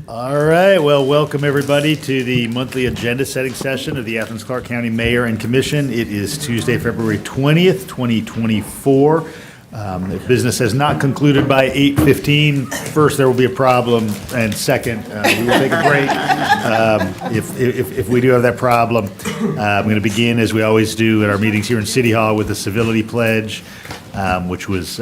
All right, well, welcome everybody to the monthly agenda setting session of the Athens-Clarke County Mayor and Commission. It is Tuesday, February 20th, 2024. If business has not concluded by 8:15, first, there will be a problem, and second, we will take a break. If we do have that problem, I'm going to begin, as we always do at our meetings here in City Hall, with the civility pledge, which was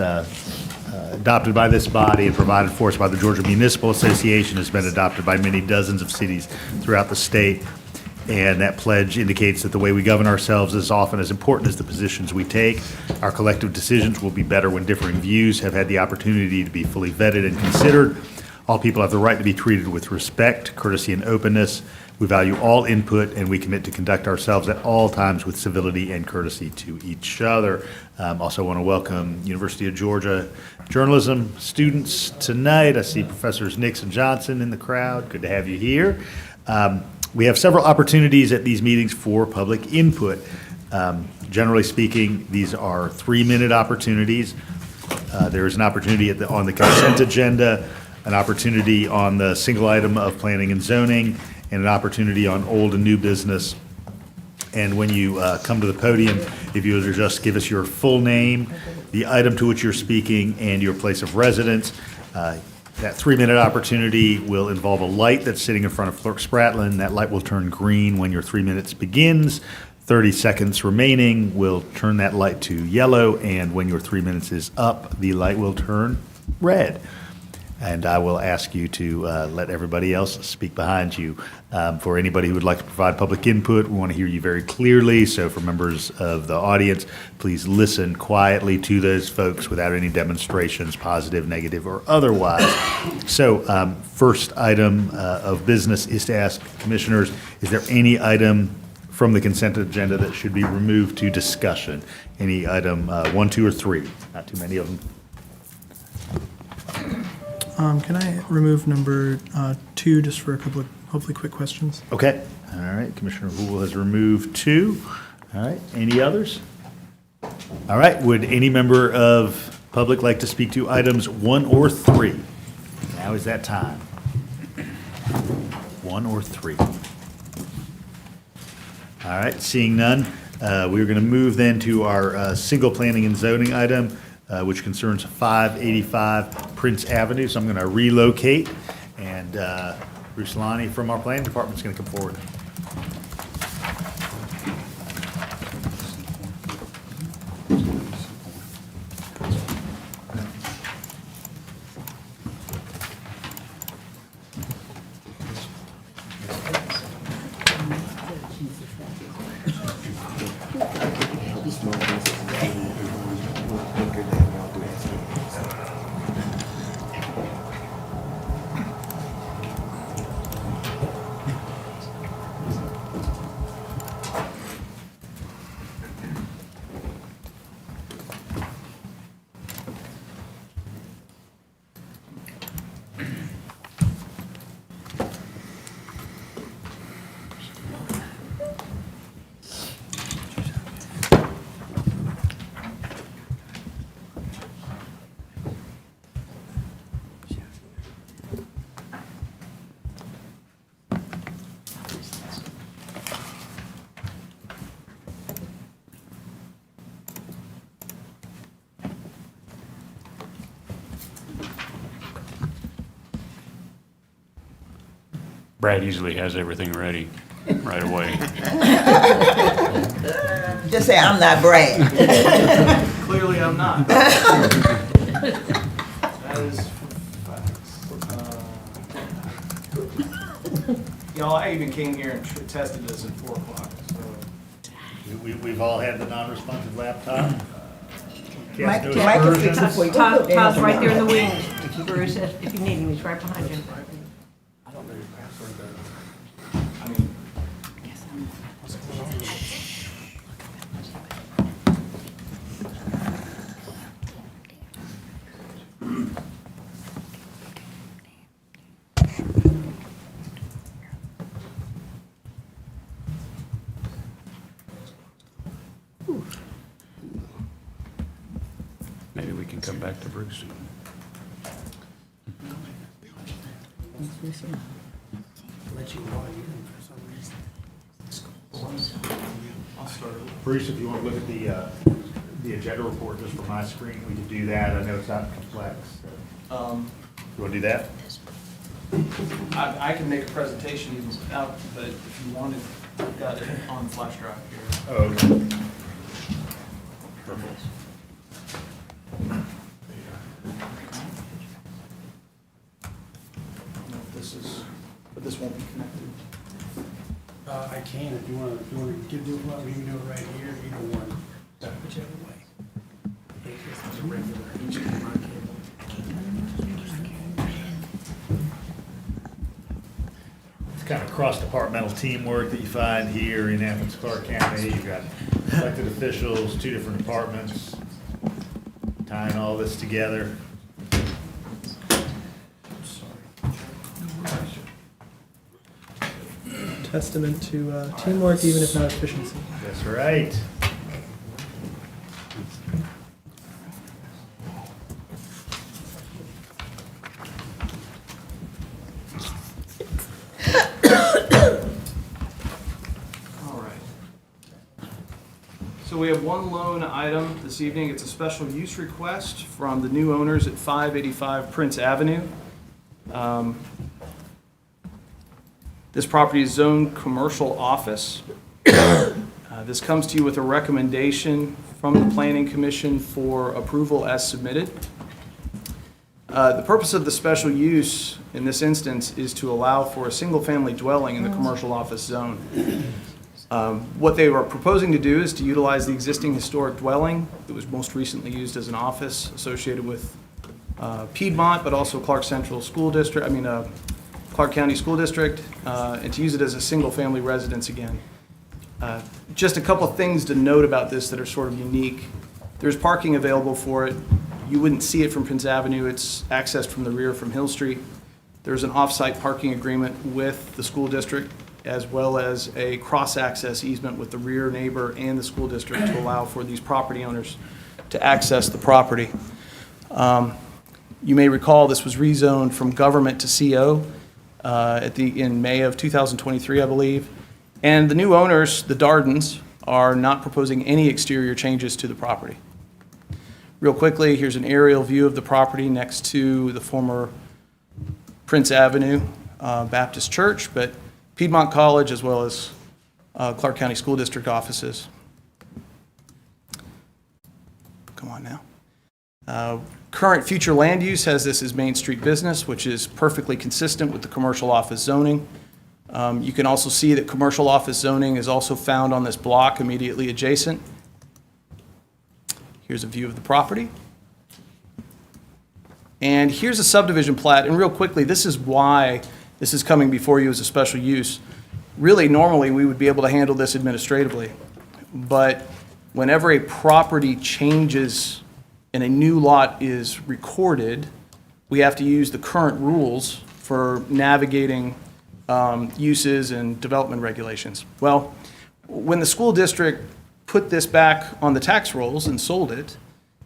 adopted by this body and provided for us by the Georgia Municipal Association, has been adopted by many dozens of cities throughout the state. And that pledge indicates that the way we govern ourselves is often as important as the positions we take. Our collective decisions will be better when differing views have had the opportunity to be fully vetted and considered. All people have the right to be treated with respect, courtesy, and openness. We value all input, and we commit to conduct ourselves at all times with civility and courtesy to each other. Also want to welcome University of Georgia journalism students tonight. I see Professors Nix and Johnson in the crowd. Good to have you here. We have several opportunities at these meetings for public input. Generally speaking, these are 3-minute opportunities. There is an opportunity on the consent agenda, an opportunity on the single item of planning and zoning, and an opportunity on old and new business. And when you come to the podium, if you would just give us your full name, the item to which you're speaking, and your place of residence. That 3-minute opportunity will involve a light that's sitting in front of Clerk Spratlin. That light will turn green when your 3 minutes begins. 30 seconds remaining will turn that light to yellow, and when your 3 minutes is up, the light will turn red. And I will ask you to let everybody else speak behind you. For anybody who would like to provide public input, we want to hear you very clearly. So for members of the audience, please listen quietly to those folks without any demonstrations, positive, negative, or otherwise. So first item of business is to ask commissioners, is there any item from the consent agenda that should be removed to discussion? Any item 1, 2, or 3? Not too many of them. Can I remove number 2 just for a couple of hopefully quick questions? Okay. All right. Commissioner Houle has removed 2. All right. Any others? All right. Would any member of public like to speak to items 1 or 3? Now is that time. 1 or 3. All right. Seeing none, we're going to move then to our single planning and zoning item, which concerns 585 Prince Avenue. So I'm going to relocate, and Bruce Lonnie from our planning department is going to come forward. Brad usually has everything ready right away. Just say, I'm not Brad. Clearly, I'm not. That is facts. Y'all, I even came here and tested this at 4 o'clock. So. We've all had the non-responsive laptop. Mike can fix it for you. Go put Todd's right there in the wing. wings. Bruce, if you need him, he's right behind you. I don't know your password, though. I mean, Maybe we can come back to Bruce. I'll start. Bruce, if you want to look at the agenda report just from my screen, we can do that. I know it's not complex. You want to do that? I can make a presentation even without, but if you wanted, I've got it on flash drive here. Oh, okay. I don't know if this is, but this won't be connected. I can, if you want to do it, we can do it right here, either one, whichever way. It's a regular HDMI cable. It's kind of cross-departmental teamwork that you find here in Athens-Clarke County. You've got elected officials, 2 different departments, tying all this together. Testament to teamwork, even if not efficiency. That's right. All right. So we have one loan item this evening. It's a special use request from the new owners at 585 Prince Avenue. This property is zoned commercial office. This comes to you with a recommendation from the Planning Commission for approval as submitted. The purpose of the special use in this instance is to allow for a single-family dwelling in the commercial office zone. What they are proposing to do is to utilize the existing historic dwelling that was most recently used as an office associated with Piedmont, but also Clark Central School District, Clark County School District, and to use it as a single-family residence again. Just a couple of things to note about this that are sort of unique. There's parking available for it. You wouldn't see it from Prince Avenue. It's accessed from the rear from Hill Street. There's an off-site parking agreement with the school district, as well as a cross-access easement with the rear neighbor and the school district to allow for these property owners to access the property. You may recall this was rezoned from government to CO in May of 2023, I believe. And the new owners, the Dardens, are not proposing any exterior changes to the property. Real quickly, here's an aerial view of the property next to the former Prince Avenue Baptist Church, but Piedmont College as well as Clark County School District offices. Come on now. Current future land use has this as Main Street business, which is perfectly consistent with the commercial office zoning. You can also see that commercial office zoning is also found on this block immediately adjacent. Here's a view of the property. And here's a subdivision plat. And real quickly, this is why this is coming before you as a special use. Really, normally, we would be able to handle this administratively. But whenever a property changes and a new lot is recorded, we have to use the current rules for navigating uses and development regulations. Well, when the school district put this back on the tax rolls and sold it,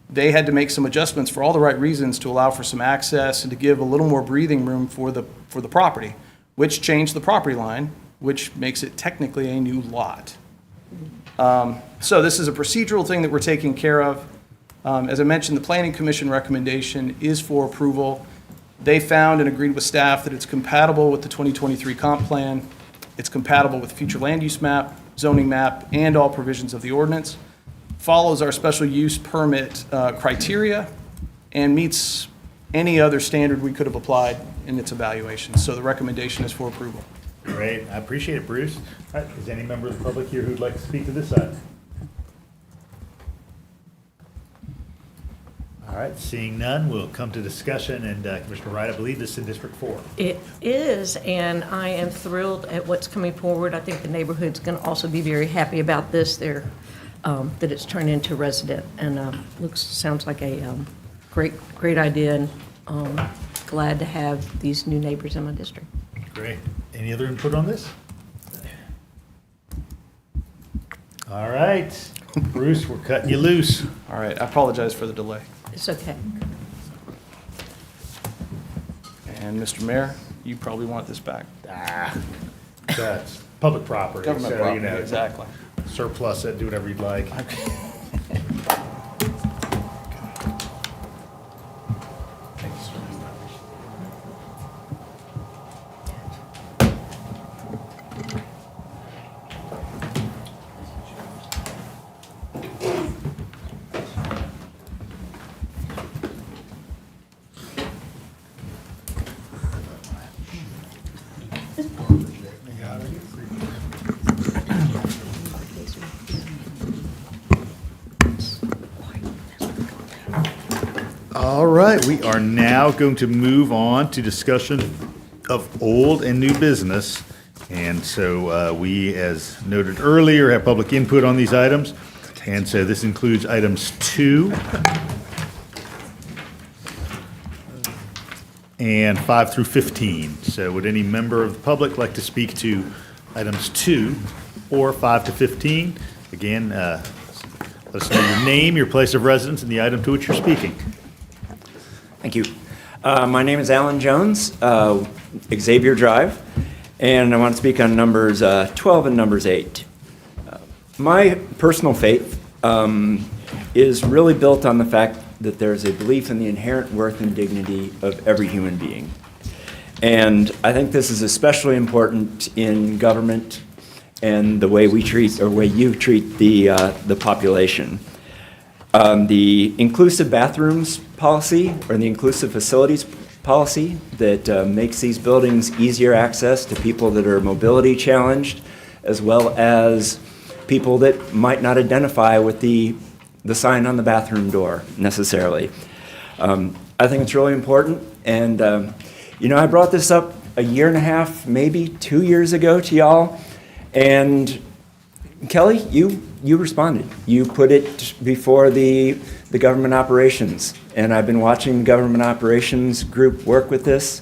they had to make some adjustments for all the right reasons to allow for some access and to give a little more breathing room for the property, which changed the property line, which makes it technically a new lot. So this is a procedural thing that we're taking care of. As I mentioned, the Planning Commission recommendation is for approval. They found and agreed with staff that it's compatible with the 2023 comp plan. It's compatible with future land use map, zoning map, and all provisions of the ordinance. Follows our special use permit criteria and meets any other standard we could have applied in its evaluation. So the recommendation is for approval. Great. I appreciate it, Bruce. All right, is there any member of the public here who'd like to speak to this item? All right, seeing none, we'll come to discussion. And Commissioner Wright, I believe this is in District 4. It is, and I am thrilled at what's coming forward. I think the neighborhood's going to also be very happy about this. That it's turned into resident, and sounds like a great idea, and glad to have these new neighbors in my district. Great. Any other input on this? All right, Bruce, we're cutting you loose. All right, I apologize for the delay. It's okay. And Mr. Mayor, you probably want this back. That's public property, Government so, property, you know, exactly. surplus it, do whatever you'd like. All right, we are now going to move on to discussion of old and new business. And so we, as noted earlier, have public input on these items. And so this includes items 2 and 5 through 15. So would any member of the public like to speak to items 2 or 5 to 15? Again, let us know your name, your place of residence, and the item to which you're speaking. Thank you. My name is Alan Jones, Xavier Drive, and I want to speak on numbers 12 and numbers 8. My personal faith is really built on the fact that there's a belief in the inherent worth and dignity of every human being. And I think this is especially important in government and the way we treat, or way you treat the population. The inclusive bathrooms policy, or the inclusive facilities policy that makes these buildings easier access to people that are mobility challenged, as well as people that might not identify with the sign on the bathroom door necessarily. I think it's really important, and I brought this up a year and a half, maybe 2 years ago to y'all, and Kelly, you responded. You put it before the government operations, and I've been watching the government operations group work with this,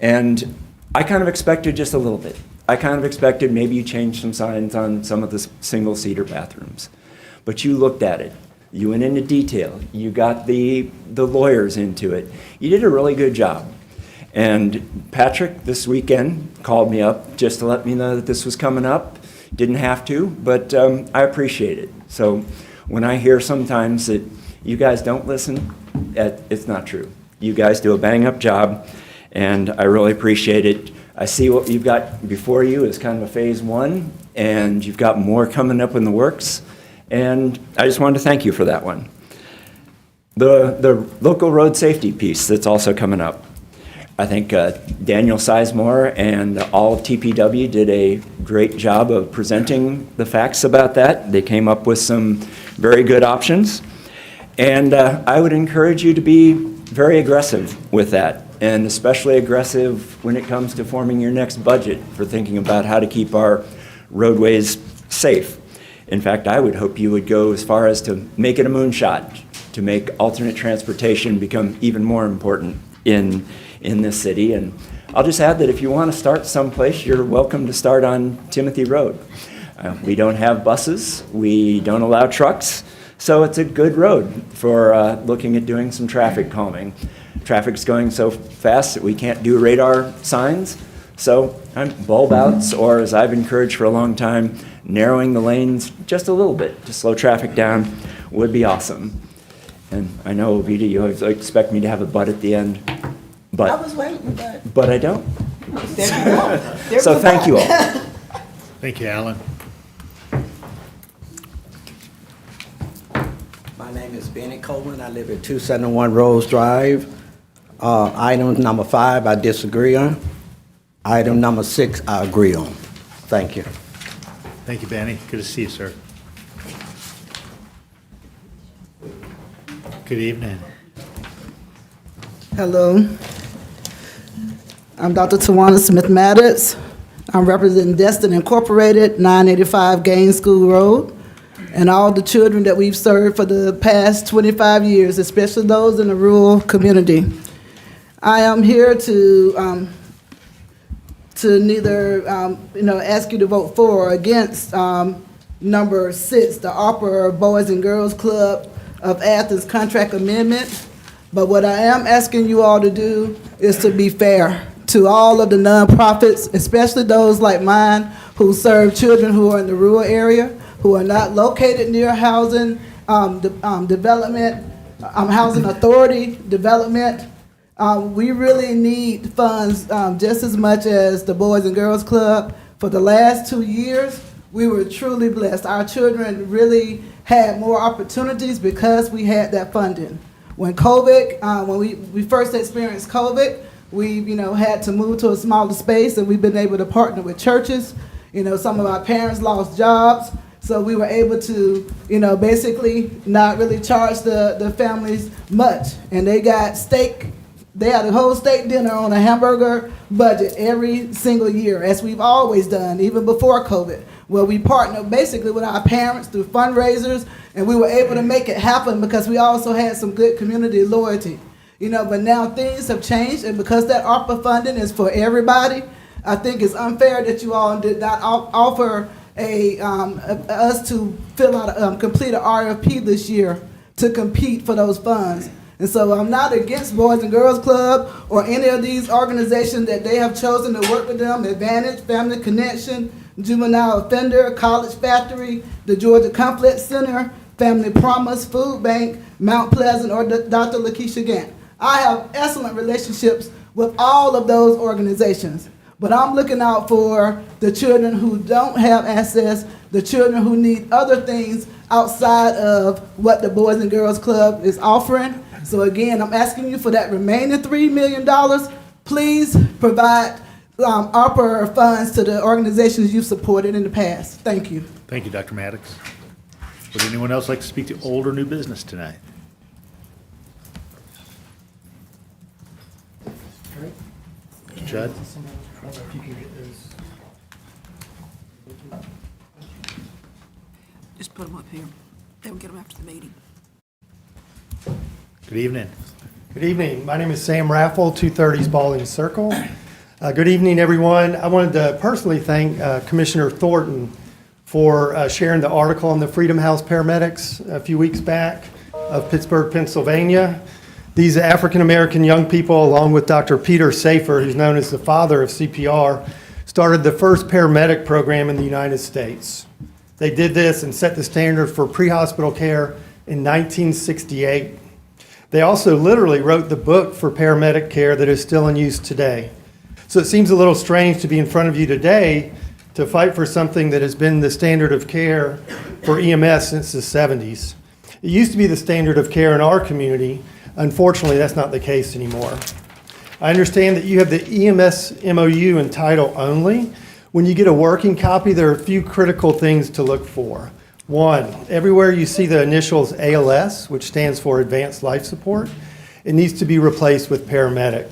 and I kind of expected just a little bit. I kind of expected maybe you changed some signs on some of the single-seater bathrooms, but you looked at it. You went into detail. You got the lawyers into it. You did a really good job. And Patrick, this weekend, called me up just to let me know that this was coming up. Didn't have to, but I appreciate it. So when I hear sometimes that you guys don't listen, it's not true. You guys do a bang-up job, and I really appreciate it. I see what you've got before you as kind of a phase 1, and you've got more coming up in the works, and I just wanted to thank you for that one. The local road safety piece that's also coming up. I think Daniel Sizemore and all of TPW did a great job of presenting the facts about that. They came up with some very good options. And I would encourage you to be very aggressive with that, and especially aggressive when it comes to forming your next budget for thinking about how to keep our roadways safe. In fact, I would hope you would go as far as to make it a moonshot, to make alternate transportation become even more important in this city. And I'll just add that if you want to start someplace, you're welcome to start on Timothy Road. We don't have buses, we don't allow trucks, so it's a good road for looking at doing some traffic calming. Traffic's going so fast that we can't do radar signs, so bulb outs, or as I've encouraged for a long time, narrowing the lanes just a little bit to slow traffic down would be awesome. And I know, Ovita, you always expect me to have a but at the end. I was waiting, But I don't. there you go. There's So a thank you all. Thank you, Alan. My name is Benny Coleman. I live at 271 Rose Drive. Item number 5, I disagree on. Item number 6, I agree on. Thank you. Thank you, Benny. Good to see you, sir. Good evening. Hello. I'm Dr. Tawana Smith-Maddox. I'm representing Destin Incorporated, 985 Gaines School Road, and all the children that we've served for the past 25 years, especially those in the rural community. I am here to neither, ask you to vote for or against number 6, the Opera Boys and Girls Club of Athens contract amendment. But what I am asking you all to do is to be fair to all of the nonprofits, especially those like mine who serve children who are in the rural area, who are not located near housing development, housing authority development. We really need funds just as much as the Boys and Girls Club. For the last 2 years, we were truly blessed. Our children really had more opportunities because we had that funding. When COVID, when we first experienced COVID, we had to move to a smaller space, and we've been able to partner with churches. Some of our parents lost jobs, so we were able to, basically not really charge the families much. And they got steak. They had a whole steak dinner on a hamburger budget every single year, as we've always done, even before COVID, where we partnered basically with our parents through fundraisers, and we were able to make it happen because we also had some good community loyalty. But now things have changed, and because that ARPA funding is for everybody, I think it's unfair that you all did not offer us to complete an RFP this year to compete for those funds. And so I'm not against Boys and Girls Club or any of these organizations that they have chosen to work with them, Advantage, Family Connection, Juvenile Offender, College Factory, the Georgia Conflict Center, Family Promise, Food Bank, Mount Pleasant, or Dr. Lakeisha Gant. I have excellent relationships with all of those organizations, but I'm looking out for the children who don't have access, the children who need other things outside of what the Boys and Girls Club is offering. So again, I'm asking you for that remaining $3 million. Please provide ARPA funds to the organizations you've supported in the past. Thank you. Thank you, Dr. Maddox. Would anyone else like to speak to old or new business tonight? Mr. Judd? I don't know if you can get those. Just put them up here. They will get them after the meeting. Good evening. Good evening. My name is Sam Raffle, 230 Spalding Circle. Good evening, everyone. I wanted to personally thank Commissioner Thornton for sharing the article on the Freedom House paramedics a few weeks back of Pittsburgh, Pennsylvania. These African-American young people, along with Dr. Peter Safer, who's known as the father of CPR, started the first paramedic program in the United States. They did this and set the standard for pre-hospital care in 1968. They also literally wrote the book for paramedic care that is still in use today. So it seems a little strange to be in front of you today to fight for something that has been the standard of care for EMS since the 70s. It used to be the standard of care in our community. Unfortunately, that's not the case anymore. I understand that you have the EMS MOU in title only. When you get a working copy, there are a few critical things to look for. One, everywhere you see the initials ALS, which stands for Advanced Life Support, it needs to be replaced with paramedic.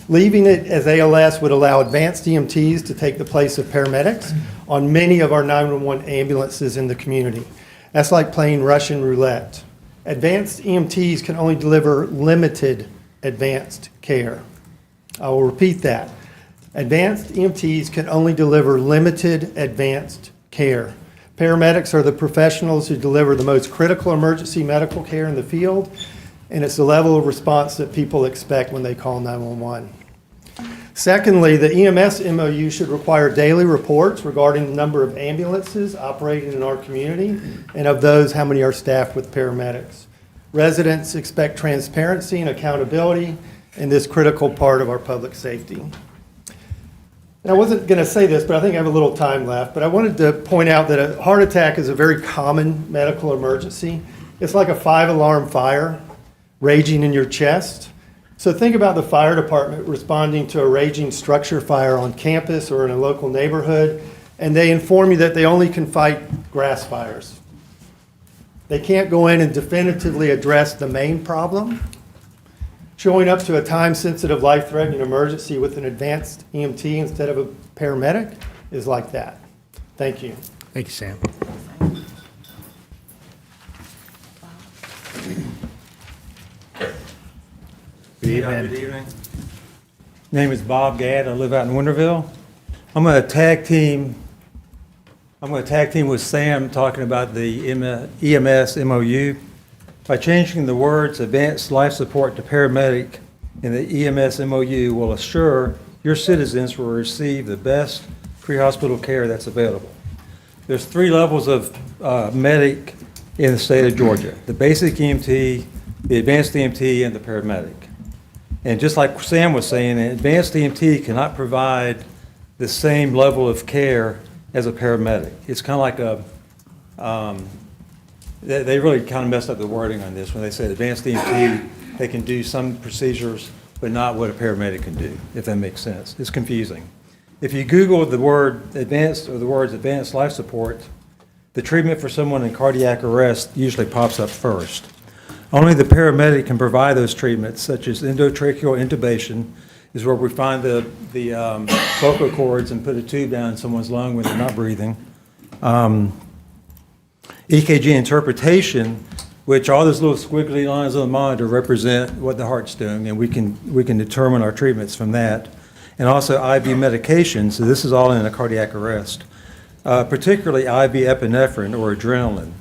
Leaving it as ALS would allow advanced EMTs to take the place of paramedics on many of our 911 ambulances in the community. That's like playing Russian roulette. Advanced EMTs can only deliver limited advanced care. I will repeat that. Advanced EMTs can only deliver limited advanced care. Paramedics are the professionals who deliver the most critical emergency medical care in the field, and it's the level of response that people expect when they call 911. Secondly, the EMS MOU should require daily reports regarding the number of ambulances operating in our community, and of those, how many are staffed with paramedics. Residents expect transparency and accountability in this critical part of our public safety. And I wasn't going to say this, but I think I have a little time left, but I wanted to point out that a heart attack is a very common medical emergency. It's like a 5-alarm fire raging in your chest. So think about the fire department responding to a raging structure fire on campus or in a local neighborhood, and they inform you that they only can fight grass fires. They can't go in and definitively address the main problem. Showing up to a time-sensitive, life-threatening emergency with an advanced EMT instead of a paramedic is like that. Thank you. Thank you, Sam. Good evening. Good evening. Name is Bob Gadd. I live out in Winterville. I'm going to tag team with Sam talking about the EMS MOU. By changing the words advanced life support to paramedic in the EMS MOU will assure your citizens will receive the best pre-hospital care that's available. There's 3 levels of medic in the state of Georgia: the basic EMT, the advanced EMT, and the paramedic. And just like Sam was saying, an advanced EMT cannot provide the same level of care as a paramedic. It's kind of like they really kind of messed up the wording on this when they said advanced EMT, they can do some procedures, but not what a paramedic can do, if that makes sense. It's confusing. If you Google the word advanced or the words advanced life support, the treatment for someone in cardiac arrest usually pops up first. Only the paramedic can provide those treatments, such as endotracheal intubation, is where we find the vocal cords and put a tube down in someone's lung when they're not breathing. EKG interpretation, which all those little squiggly lines on the monitor represent what the heart's doing, and we can determine our treatments from that. And also IV medication, so this is all in a cardiac arrest, particularly IV epinephrine or adrenaline.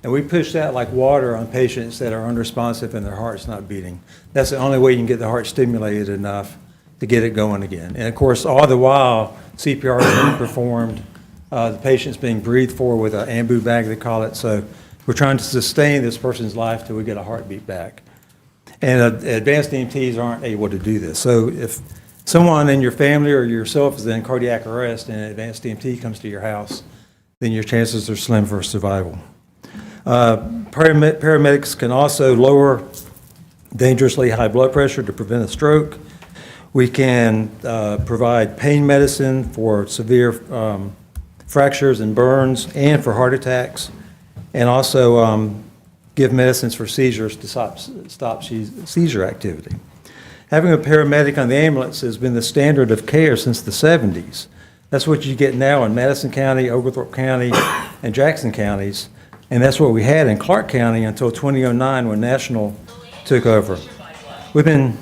And we push that like water on patients that are unresponsive and their heart's not beating. That's the only way you can get the heart stimulated enough to get it going again. And of course, all the while, CPR is being performed, the patient's being breathed for with an ambu bag, they call it. So we're trying to sustain this person's life till we get a heartbeat back. And advanced EMTs aren't able to do this. So if someone in your family or yourself is in cardiac arrest and an advanced EMT comes to your house, then your chances are slim for survival. Paramedics can also lower dangerously high blood pressure to prevent a stroke. We can provide pain medicine for severe fractures and burns and for heart attacks, and also give medicines for seizures to stop seizure activity. Having a paramedic on the ambulance has been the standard of care since the 70s. That's what you get now in Madison County, Oglethorpe County, and Jackson counties. And that's what we had in Clarke County until 2009 when National took over. We've been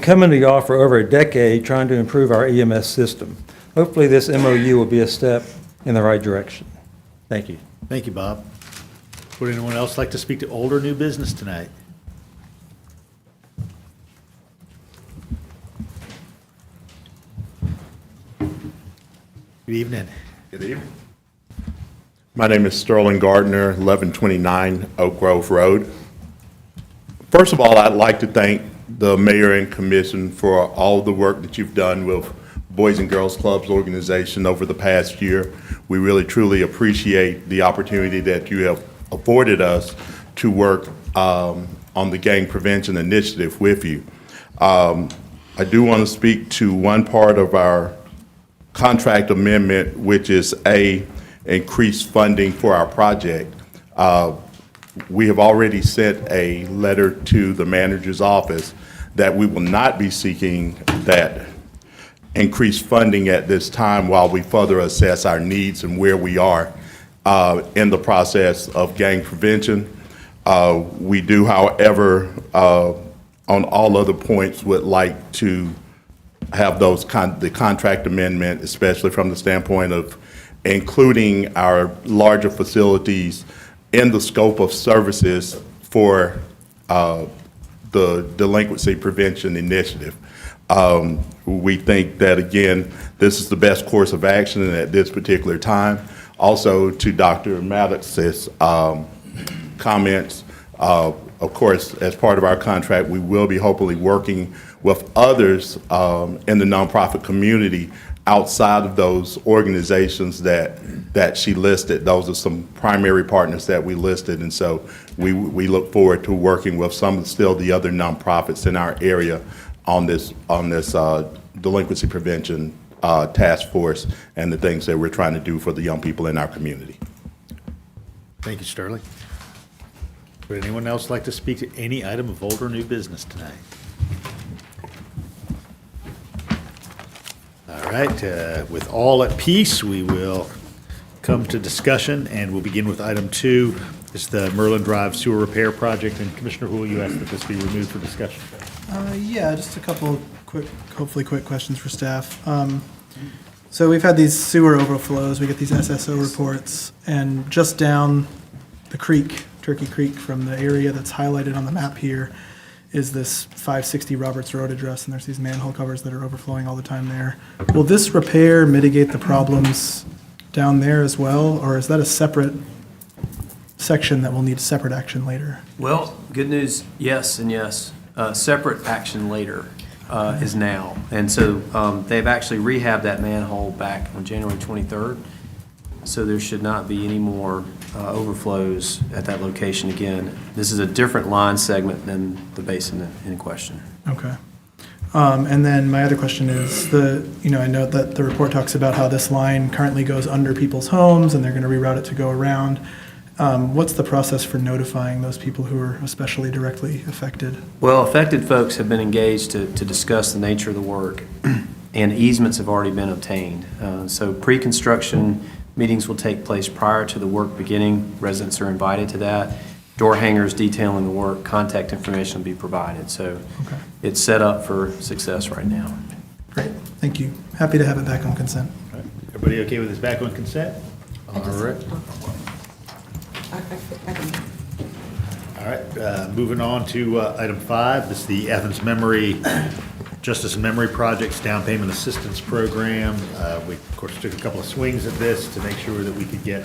coming to y'all for over a decade trying to improve our EMS system. Hopefully this MOU will be a step in the right direction. Thank you. Thank you, Bob. Would anyone else like to speak to old or new business tonight? Good evening. Good evening. My name is Sterling Gardner, 1129 Oak Grove Road. First of all, I'd like to thank the mayor and commission for all the work that you've done with Boys and Girls Clubs organization over the past year. We really truly appreciate the opportunity that you have afforded us to work on the gang prevention initiative with you. I do want to speak to one part of our contract amendment, which is increased funding for our project. We have already sent a letter to the manager's office that we will not be seeking that increased funding at this time while we further assess our needs and where we are in the process of gang prevention. We do, however, on all other points, would like to have the contract amendment, especially from the standpoint of including our larger facilities in the scope of services for the delinquency prevention initiative. We think that, again, this is the best course of action at this particular time. Also, to Dr. Maddox's comments, of course, as part of our contract, we will be hopefully working with others in the nonprofit community outside of those organizations that she listed. Those are some primary partners that we listed, and so we look forward to working with some still the other nonprofits in our area on this delinquency prevention task force and the things that we're trying to do for the young people in our community. Thank you, Sterling. Would anyone else like to speak to any item of old or new business tonight? All right, with all at peace, we will come to discussion, and we'll begin with item 2. It's the Merlin Drive sewer repair project, and Commissioner Houle, you asked that this be removed for discussion. Yeah, just a couple of hopefully quick questions for staff. So we've had these sewer overflows, we get these SSO reports, and just down the creek, Turkey Creek, from the area that's highlighted on the map here, is this 560 Roberts Road address, and there's these manhole covers that are overflowing all the time there. Will this repair mitigate the problems down there as well, or is that a separate section that will need separate action later? Well, good news, yes and yes. Separate action later is now. And so they've actually rehabbed that manhole back on January 23rd. So there should not be any more overflows at that location again. This is a different line segment than the basin in question. Okay. And then my other question is I know that the report talks about how this line currently goes under people's homes and they're going to reroute it to go around. What's the process for notifying those people who are especially directly affected? Well, affected folks have been engaged to discuss the nature of the work, and easements have already been obtained. So pre-construction meetings will take place prior to the work beginning. Residents are invited to that. Door hangers detailing the work, contact information will be provided. So It's set up for success right now. Great, thank you. Happy to have it back on consent. All right. Everybody okay with this back on consent? All right. All right, moving on to item 5. This is the Athens Justice and Memory Project's Down Payment Assistance Program. We, of course, took a couple of swings at this to make sure that we could get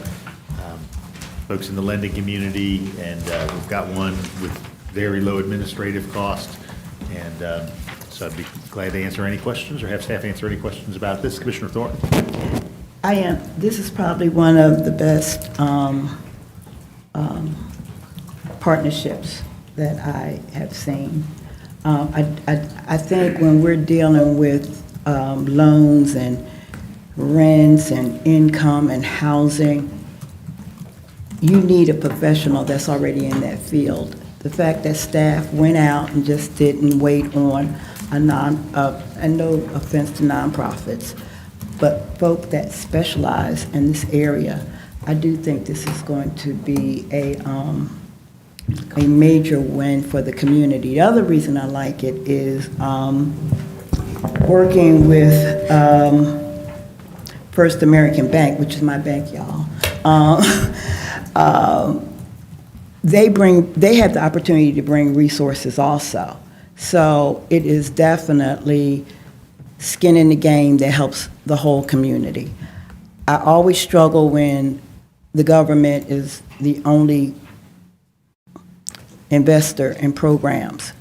folks in the lending community, and we've got one with very low administrative cost. And so I'd be glad to answer any questions or have staff answer any questions about this. Commissioner Thornton? This is probably one of the best partnerships that I have seen. I think when we're dealing with loans and rents and income and housing, you need a professional that's already in that field. The fact that staff went out and just didn't wait on and no offense to nonprofits, but folk that specialize in this area, I do think this is going to be a major win for the community. The other reason I like it is working with First American Bank, which is my bank, y'all. They have the opportunity to bring resources also. So it is definitely skin in the game that helps the whole community. I always struggle when the government is the only investor in programs.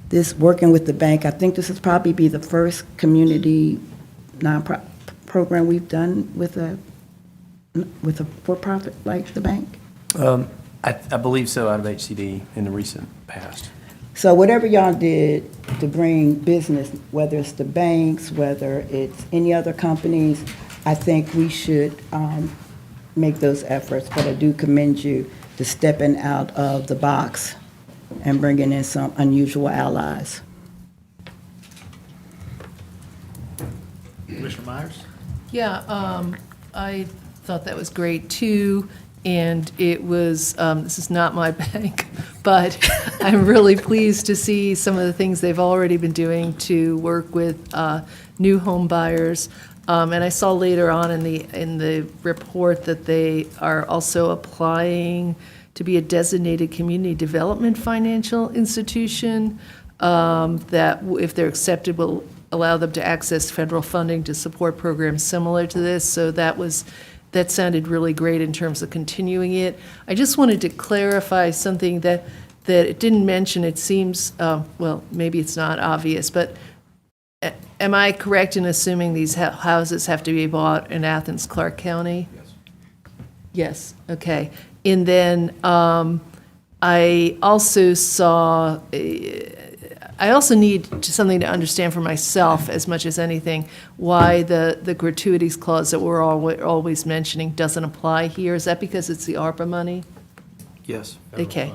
This, working with the bank, I think this will probably be the first community nonprofit program we've done with a for-profit like the bank. I believe so, out of HCD in the recent past. So whatever y'all did to bring business, whether it's the banks, whether it's any other companies, I think we should make those efforts. But I do commend you to stepping out of the box and bringing in some unusual allies. Commissioner Myers? Yeah, I thought that was great too, and it was, this is not my bank, but I'm really pleased to see some of the things they've already been doing to work with new home buyers. And I saw later on in the report that they are also applying to be a designated community development financial institution that, if they're accepted, will allow them to access federal funding to support programs similar to this. So that sounded really great in terms of continuing it. I just wanted to clarify something that it didn't mention. It seems, well, maybe it's not obvious, but am I correct in assuming these houses have to be bought in Athens-Clarke County? Yes. Yes, okay. And then I also need something to understand for myself as much as anything why the gratuities clause that we're always mentioning doesn't apply here. Is that because it's the ARPA money? Yes. Okay.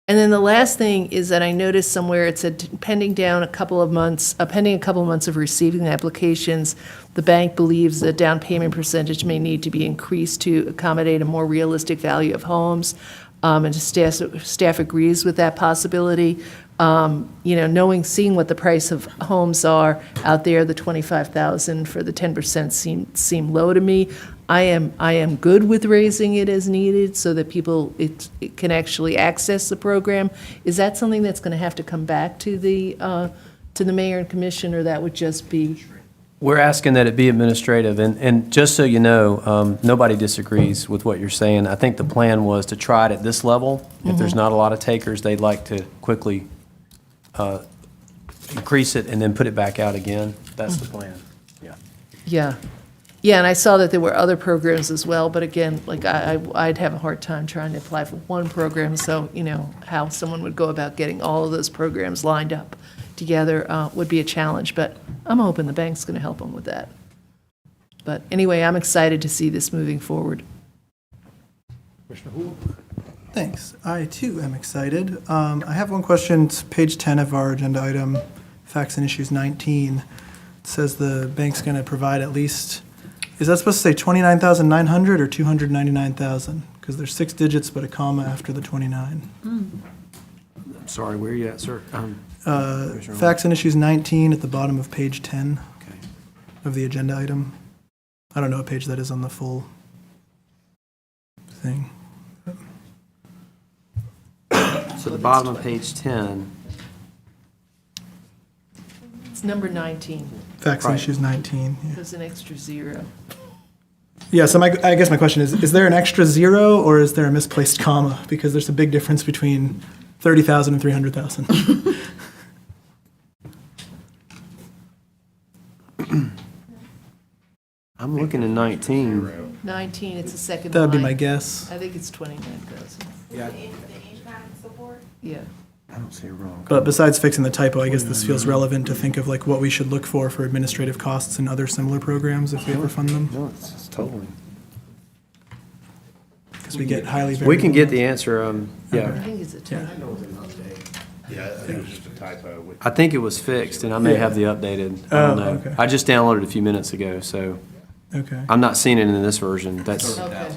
And then the last thing is that I noticed somewhere it said pending a couple of months of receiving the the bank believes the down payment percentage may need to be increased to accommodate a more realistic value of homes. And staff agrees with that possibility. Seeing what the price of homes are out there, the $25,000 for the 10% seem low to me. I am good with raising it as needed so that it can actually access the program. Is that something that's going to have to come back to the mayor and commission, or that would just be? We're asking that it be administrative, and just so you know, nobody disagrees with what you're saying. I think the plan was to try it at this level. If there's not a lot of takers, they'd like to quickly increase it and then put it back out again. That's the plan. Yeah. Yeah. Yeah, and I saw that there were other programs as well, but again, like I'd have a hard time trying to apply for one program, so, how someone would go about getting all of those programs lined up together would be a challenge, but I'm hoping the bank's going to help them with that. But anyway, I'm excited to see this moving forward. Commissioner Houle? Thanks. I too am excited. I have one question. It's page 10 of our agenda item, Facts and Issues 19. It says the bank's going to provide at least, is that supposed to say 29,900 or 299,000? Because there's 6 digits but a comma after the 29. I'm sorry, where are you at, sir? Facts and Issues 19 at the bottom of page 10 Okay. of the agenda item. I don't know what page that is on the full thing. So the bottom of page 10, It's number 19. Facts and Right. Issues 19. Yeah. There's an extra 0. Yeah, so I guess my question is there an extra 0 or is there a misplaced comma? Because there's a big difference between 30,000 and 300,000. I'm looking at 19. 19, it's the second line. That would be my guess. I think it's 29,000. Yeah. I don't see it wrong. But besides fixing the typo, I guess this feels relevant to think of like what we should look for administrative costs and other similar programs if we ever fund them. No, it's totally. Because we get highly variable. We can get the answer, I yeah. think it's a 10. Yeah, I think it was just a typo. I think it was fixed, and I may have the updated. I don't know. okay. I just downloaded a few minutes ago, so Okay. I'm not seeing it in this version. That's, Okay.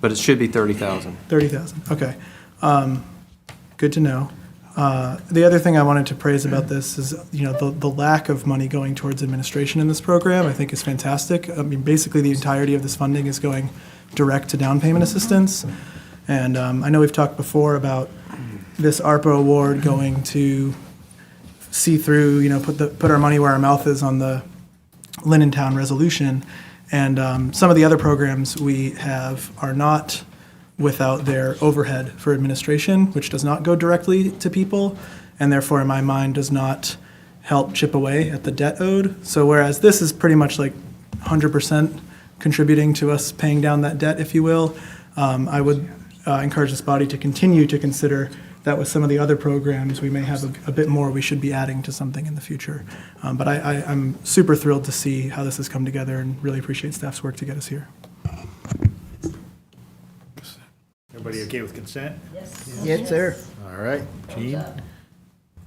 but it should be 30,000. 30,000, okay. Good to know. The other thing I wanted to praise about this is, the lack of money going towards administration in this program, I think is fantastic. I mean, basically, the entirety of this funding is going direct to down payment assistance. And I know we've talked before about this ARPA award going to see through, put our money where our mouth is on the Town resolution. And some of the other programs we have are not without their overhead for administration, which does not go directly to people, and therefore, in my mind, does not help chip away at the debt owed. So whereas this is pretty much like 100% contributing to us paying down that debt, if you will, I would encourage this body to continue to consider that with some of the other programs, we may have a bit more we should be adding to something in the future. But I'm super thrilled to see how this has come together and really appreciate staff's work to get us here. Everybody okay with consent? Yes, sir. All right, Gene.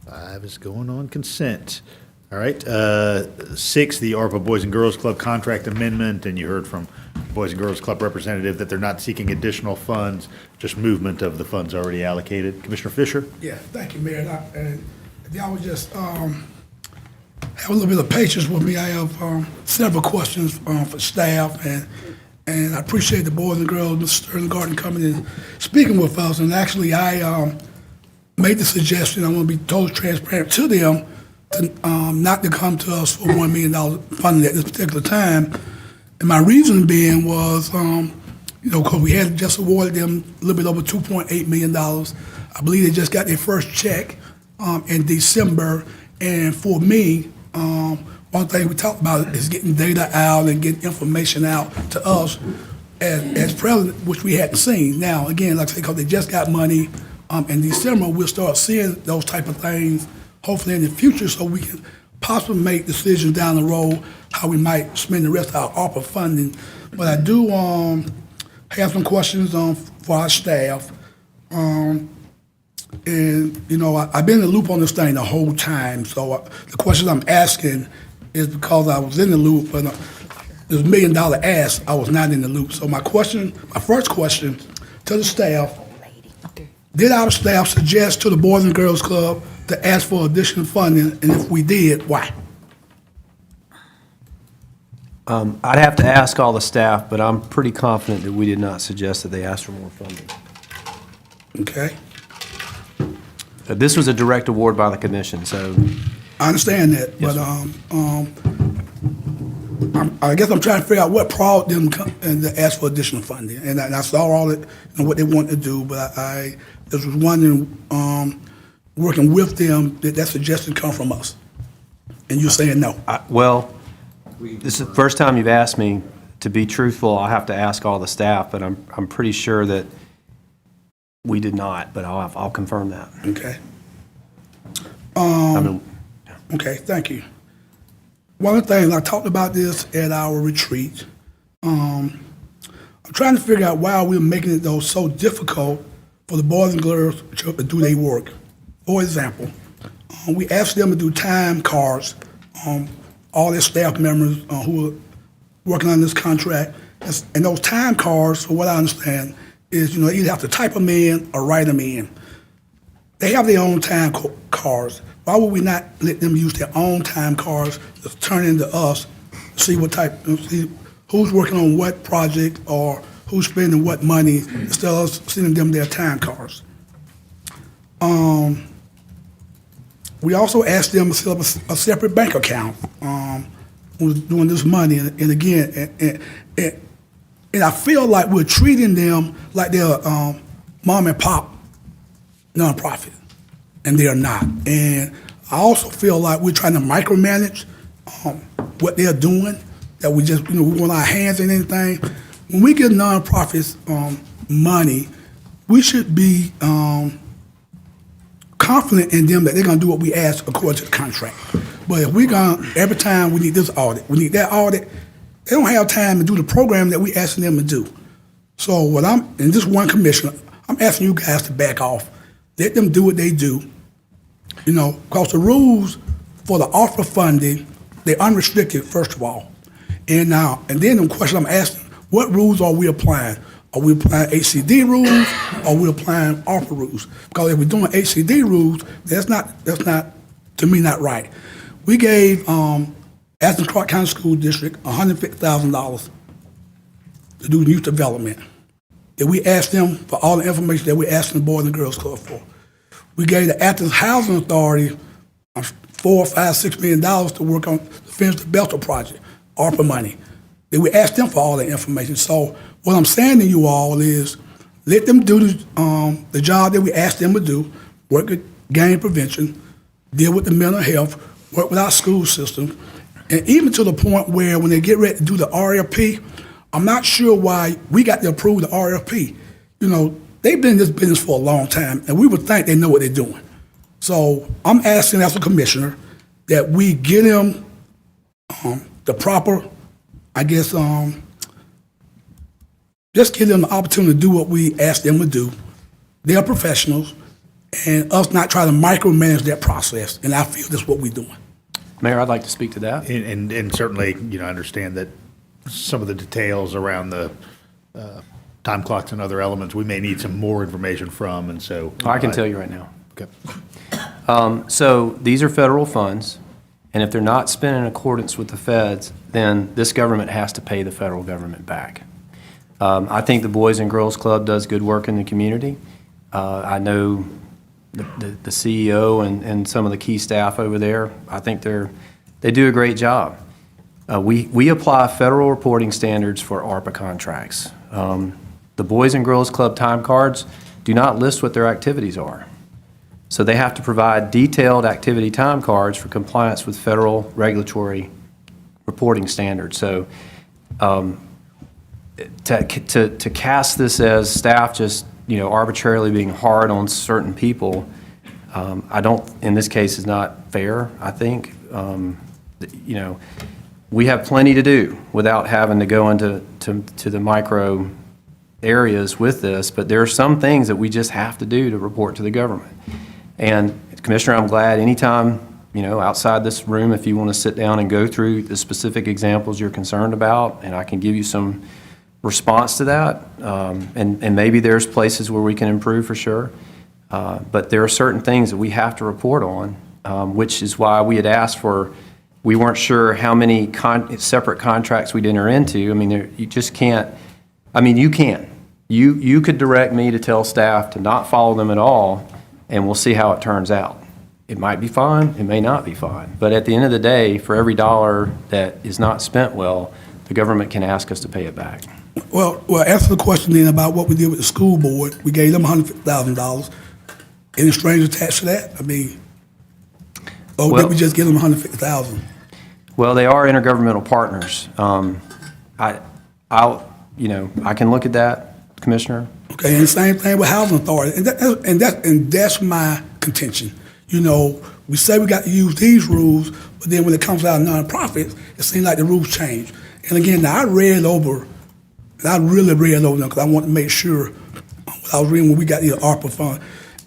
5 is going on consent. All right, 6, the ARPA Boys and Girls Club contract amendment, and you heard from Boys and Girls Club representative that they're not seeking additional funds, just movement of the funds already allocated. Commissioner Fisher? Yeah, thank you, Mayor. And if y'all would just have a little bit of patience with me, I have several questions for staff, and I appreciate the boys and girls, Mr. Sterling Garden, coming and speaking with us. And actually, I made the suggestion, I want to be totally transparent to them, to not to come to us for $1 million funding at this particular time. And my reason being was, because we had just awarded them a little bit over $2.8 million. I believe they just got their first check in December. And for me, one thing we talked about is getting data out and getting information out to us as president, which we hadn't seen. Now, again, like I say, because they just got money in December, we'll start seeing those type of things hopefully in the future so we can possibly make decisions down the road how we might spend the rest of our ARPA funding. But I do have some questions for our staff. And, I've been in the loop on this thing the whole time. So the questions I'm asking is because I was in the loop, but there's $1 million ask, I was not in the loop. So my first question to the staff, did our staff suggest to the Boys and Girls Club to ask for additional funding? And if we did, why? I'd have to ask all the staff, but I'm pretty confident that we did not suggest that they asked for more funding. Okay? This was a direct award by the commission, so I understand that, Yes, but I guess I'm trying to figure out what prompted them and to ask for additional funding. And I saw all it, what they want to do, but I just was wondering, working with them, did that suggestion come from us? And you're saying no? well, this is the first time you've asked me. To be truthful, I'll have to ask all the staff, but I'm pretty sure that we did not, but I'll confirm that. Okay. I mean, Okay, thank you. One of the things, I talked about this at our retreat. I'm trying to figure out why we're making it though so difficult for the boys and girls to do their work. For example, we asked them to do time cards, all their staff members who are working on this contract. And those time cards, from what I understand, is you either have to type them in or write them in. They have their own time cards. Why would we not let them use their own time cards to turn into us, see who's working on what project or who's spending what money instead of us sending them their time cards? We also asked them to set up a separate bank account doing this money. And again, and I feel like we're treating them like they're mom and pop nonprofit, and they're not. And I also feel like we're trying to micromanage what they're doing, that we just, we want our hands in anything. When we give nonprofits money, we should be confident in them that they're gonna do what we ask according to the contract. But if we're gonna, every time we need this audit, we need that audit, they don't have time to do the program that we asking them to do. So and this one commissioner, I'm asking you guys to back off. Let them do what they do, because the rules for the ARPA funding, they're unrestricted, first of all. And then the question I'm asking, what rules are we applying? Are we applying HCD rules, or are we applying ARPA rules? Because if we're doing HCD rules, that's not, to me, not right. We gave Athens-Clarke County School District $150,000 to do youth development. That we asked them for all the information that we asked the Boys and Girls Club for. We gave the Athens Housing Authority $4, $5, $6 million to work on to finish the Belter project, ARPA money. That we asked them for all the information. So what I'm saying to you all is, let them do the job that we asked them to do, work with gang prevention, deal with the mental health, work with our school system, and even to the point where when they get ready to do the RFP, I'm not sure why we got to approve the RFP. They've been in this business for a long time, and we would think they know what they're doing. So I'm asking as a commissioner that we give them the proper, just give them the opportunity to do what we ask them to do. They're professionals, and us not try to micromanage that process, and I feel that's what we're doing. Mayor, I'd like to speak to that. And certainly, understand that some of the details around the time clocks and other elements, we may need some more information from, and so. I can tell you right now. Okay. So these are federal funds, and if they're not spent in accordance with the feds, then this government has to pay the federal government back. I think the Boys and Girls Club does good work in the community. I know the CEO and some of the key staff over there. I think they do a great job. We apply federal reporting standards for ARPA contracts. The Boys and Girls Club time cards do not list what their activities are. So they have to provide detailed activity time cards for compliance with federal regulatory reporting standards. So to cast this as staff just arbitrarily being hard on certain people, I don't, in this case, is not fair. I think we have plenty to do without having to go into the micro areas with this, but there are some things that we just have to do to report to the government. And Commissioner, I'm glad anytime, outside this room, if you want to sit down and go through the specific examples you're concerned about, and I can give you some response to that, and maybe there's places where we can improve for sure, but there are certain things that we have to report on, which is why we had asked for We weren't sure how many separate contracts we'd enter into. I mean, you just can't, I mean, you can. You could direct me to tell staff to not follow them at all, and we'll see how it turns out. It might be fine, it may not be fine. But at the end of the day, for every dollar that is not spent well, the government can ask us to pay it back. Well, answer the question then about what we did with the school board. We gave them $150,000. Any strings attached to that? I mean, or did we just give them $150,000? Well, they are intergovernmental partners. I can look at that, Commissioner. Okay, and the same thing with housing authority, and that's my contention. You know, we say we got to use these rules, but then when it comes out of nonprofits, it seems like the rules change. And again, now I read over, and I really read over them because I want to make sure what I was reading when we got the ARPA fund.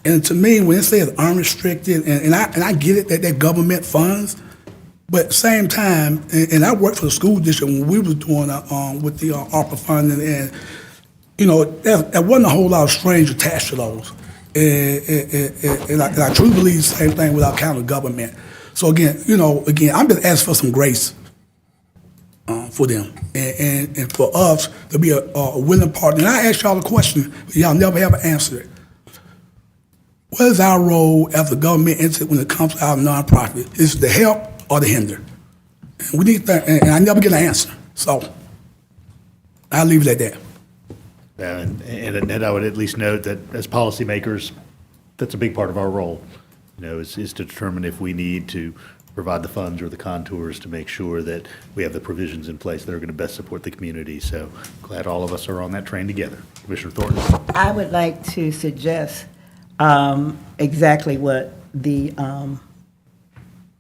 And to me, when it says unrestricted, and I get it that they're government funds, but at the same time, and I worked for the school district when we was doing with the ARPA fund, and you know, there wasn't a whole lot of strings attached to those. And I truly believe the same thing with our county government. So again, I'm just asking for some grace for them and for us to be a willing partner. And I asked y'all a question, but y'all never ever answered it. What is our role as a government entity when it comes to our nonprofit? Is it to help or to hinder? And we need that, and I never get an answer. So I'll leave it at that. And I would at least note that as policymakers, that's a big part of our role, is to determine if we need to provide the funds or the contours to make sure that we have the provisions in place that are going to best support the community. So glad all of us are on that train together. Commissioner Thornton. I would like to suggest exactly what the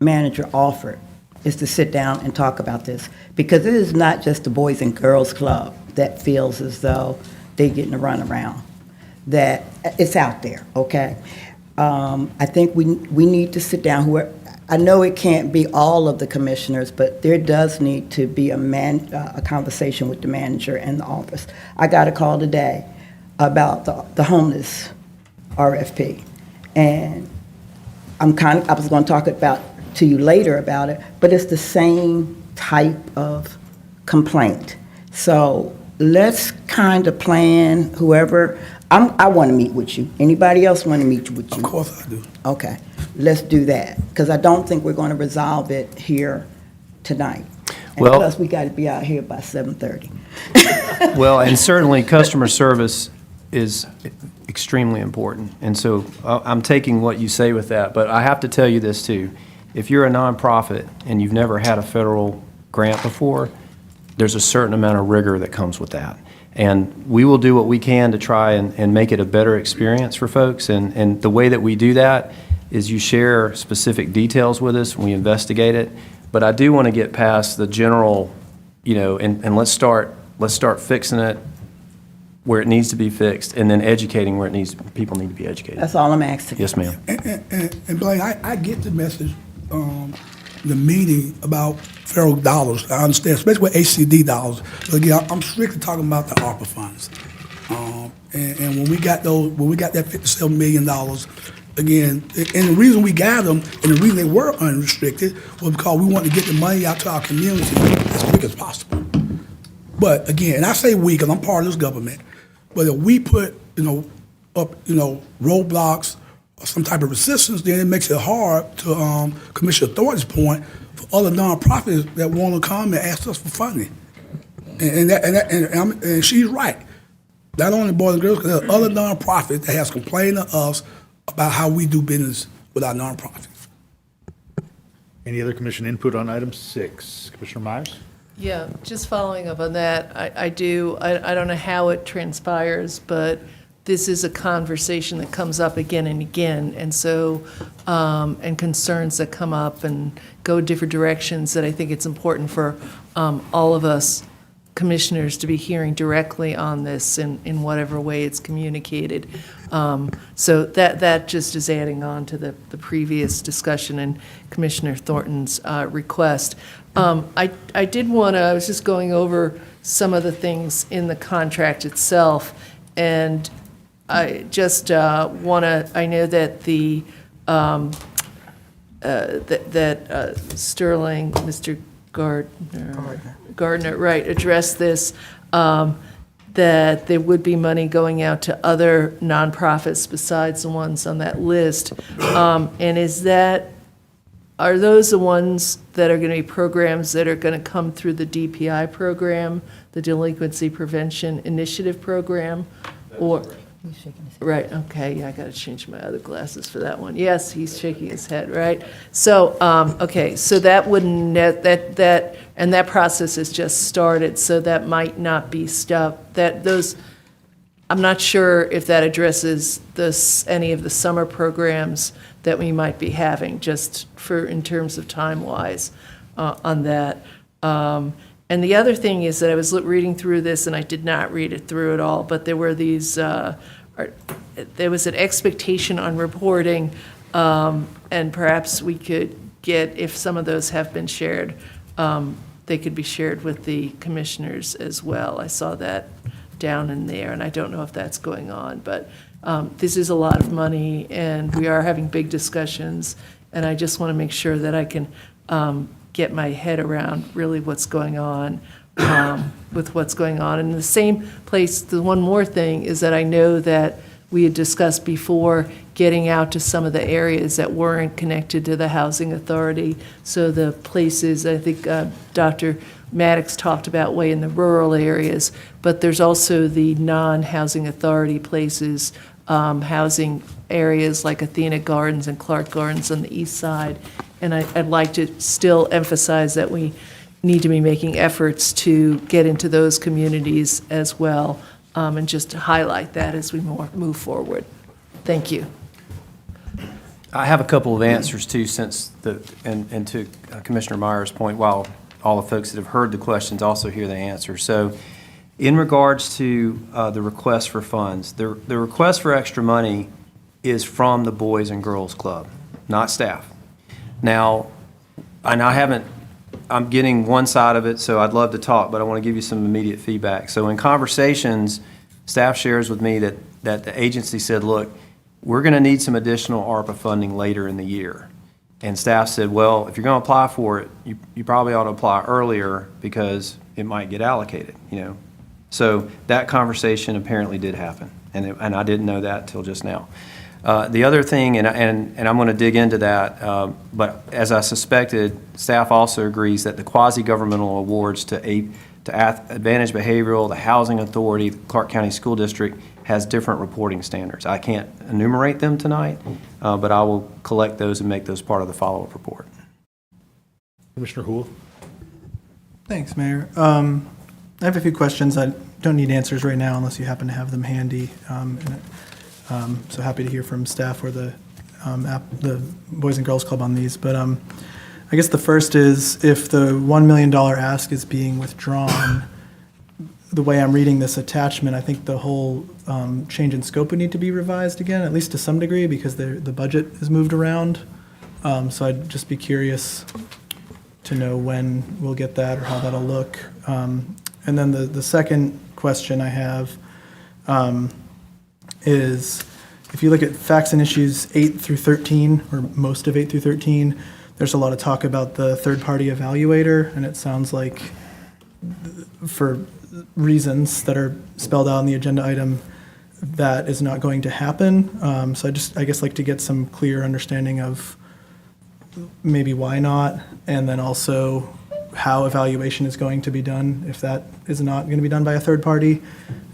manager offered, is to sit down and talk about this. Because it is not just the Boys and Girls Club that feels as though they're getting a runaround, that it's out there, okay? I think we need to sit down. I know it can't be all of the commissioners, but there does need to be a conversation with the manager and the office. I got a call today about the homeless RFP, and I was going to talk to you later about it, but it's the same type of complaint. So let's kind of plan, whoever, I want to meet with you. Anybody else want to meet with you? Of course I do. Okay, let's do that, because I don't think we're going to resolve it here tonight. And Well- plus, we got to be out here by 7:30. Well, and certainly customer service is extremely important. And so I'm taking what you say with that, but I have to tell you this too. If you're a nonprofit and you've never had a federal grant before, there's a certain amount of rigor that comes with that. And we will do what we can to try and make it a better experience for folks. And the way that we do that is you share specific details with us and we investigate it. But I do want to get past the general, and let's start fixing it where it needs to be fixed, and then educating where people need to be educated. That's all I'm asking. Yes, ma'am. And Blaine, I get the message, the meeting about federal dollars. I understand, especially with HCD dollars. But again, I'm strictly talking about the ARPA funds. And when we got that $57 million, again, and the reason we got them, and the reason they were unrestricted, was because we wanted to get the money out to our community as quick as possible. But again, and I say we because I'm part of this government, but if we put, up, roadblocks or some type of resistance, then it makes it hard to, Commissioner Thornton's point, for other nonprofits that want to come and ask us for funding. And she's right. Not only Boys and Girls, because there are other nonprofits that has complained to us about how we do business with our nonprofits. Any other commission input on item 6? Commissioner Myers? Yeah, just following up on that, I don't know how it transpires, but this is a conversation that comes up again and again, and so, and concerns that come up and go different directions, that I think it's important for all of us commissioners to be hearing directly on this in whatever way it's communicated. So that just is adding on to the previous discussion and Commissioner Thornton's request. I was just going over some of the things in the contract itself, and I just I know that the Sterling, Mr. Gardner, right, addressed this, that there would be money going out to other nonprofits besides the ones on that list. And are those the ones that are going to be programs that are going to come through the DPI program, the Delinquency Prevention Initiative Program? Or, right, okay, yeah, I got to change my other glasses for that one. Yes, he's shaking his head, right? So, okay, so that wouldn't, and that process has just started, so that might not be stuff, I'm not sure if that addresses any of the summer programs that we might be having, just in terms of time-wise on that. And the other thing is that I was reading through this, and I did not read it through at all, but there were there was an expectation on reporting, and perhaps we could get, if some of those have been shared, they could be shared with the commissioners as well. I saw that down in there, and I don't know if that's going on, but this is a lot of money, and we are having big discussions, and I just want to make sure that I can get my head around really what's going on with what's going on. And in the same place, the one more thing is that I know that we had discussed before getting out to some of the areas that weren't connected to the housing authority. So the places, I think Dr. Maddox talked about way in the rural areas, but there's also the non-housing authority places, housing areas like Athena Gardens and Clark Gardens on the east side. And I'd like to still emphasize that we need to be making efforts to get into those communities as well, and just to highlight that as we move forward. Thank you. I have a couple of answers too, and to Commissioner Meyer's point, while all the folks that have heard the questions also hear the answer. So in regards to the request for funds, the request for extra money is from the Boys and Girls Club, not staff. Now, and I'm getting one side of it, so I'd love to talk, but I want to give you some immediate feedback. So in conversations, staff shares with me that the agency said, look, we're going to need some additional ARPA funding later in the year. And staff said, well, if you're going to apply for it, you probably ought to apply earlier because it might get allocated, So that conversation apparently did happen, and I didn't know that till just now. The other thing, and I'm going to dig into that, but as I suspected, staff also agrees that the quasi-governmental awards to Advantage Behavioral, the Housing Authority, the Clarke County School District has different reporting standards. I can't enumerate them tonight, but I will collect those and make those part of the follow-up report. Commissioner Houle. Thanks, Mayor. I have a few questions. I don't need answers right now unless you happen to have them handy. So happy to hear from staff or the Boys and Girls Club on these. But I guess the first is, if the $1 million ask is being withdrawn, the way I'm reading this attachment, I think the whole change in scope would need to be revised again, at least to some degree, because the budget is moved around. So I'd just be curious to know when we'll get that or how that'll look. And then the second question I have is, if you look at facts and issues 8 through 13, or most of 8 through 13, there's a lot of talk about the third-party evaluator, and it sounds like, for reasons that are spelled out in the agenda item, that is not going to happen. So I guess like to get some clear understanding of maybe why not, and then also how evaluation is going to be done if that is not going to be done by a third party.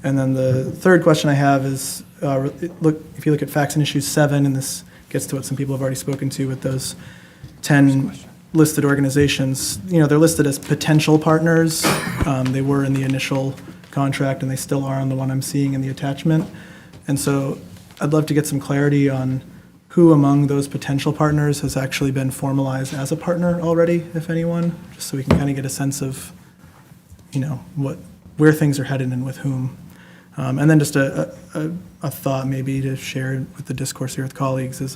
And then the third question I have is, if you look at facts and issues 7, and this gets to what some people have already spoken to with those 10 listed organizations, they're listed as potential partners. They were in the initial contract, and they still are on the one I'm seeing in the attachment. And so I'd love to get some clarity on who among those potential partners has actually been formalized as a partner already, if anyone, just so we can kind of get a sense of, where things are headed and with whom. And then just a thought maybe to share with the discourse here with colleagues is,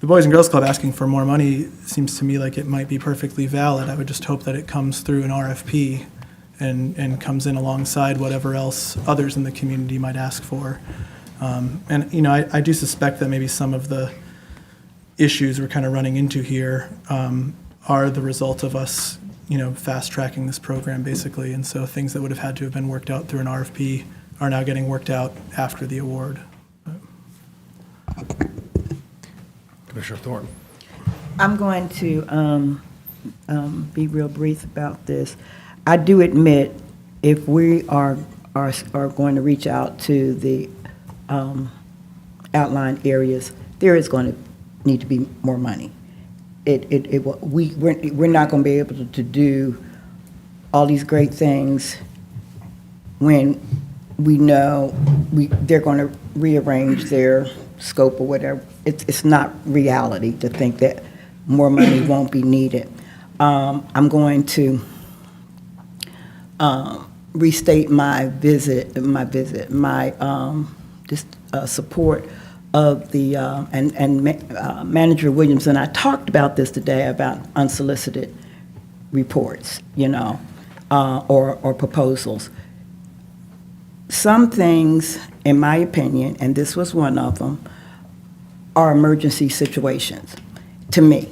the Boys and Girls Club asking for more money seems to me like it might be perfectly valid. I would just hope that it comes through an RFP and comes in alongside whatever else others in the community might ask for. I do suspect that maybe some of the issues we're kind of running into here are the result of us, fast tracking this program basically. And so things that would have had to have been worked out through an RFP are now getting worked out after the award. Commissioner Thornton. I'm going to be real brief about this. I do admit, if we are going to reach out to the outlying areas, there is going to need to be more money. We're not going to be able to do all these great things when we know they're going to rearrange their scope or whatever. It's not reality to think that more money won't be needed. I'm going to restate my support of the, Manager Williams and I talked about this today about unsolicited reports, or proposals. Some things, in my opinion, and this was one of them, are emergency situations, to me.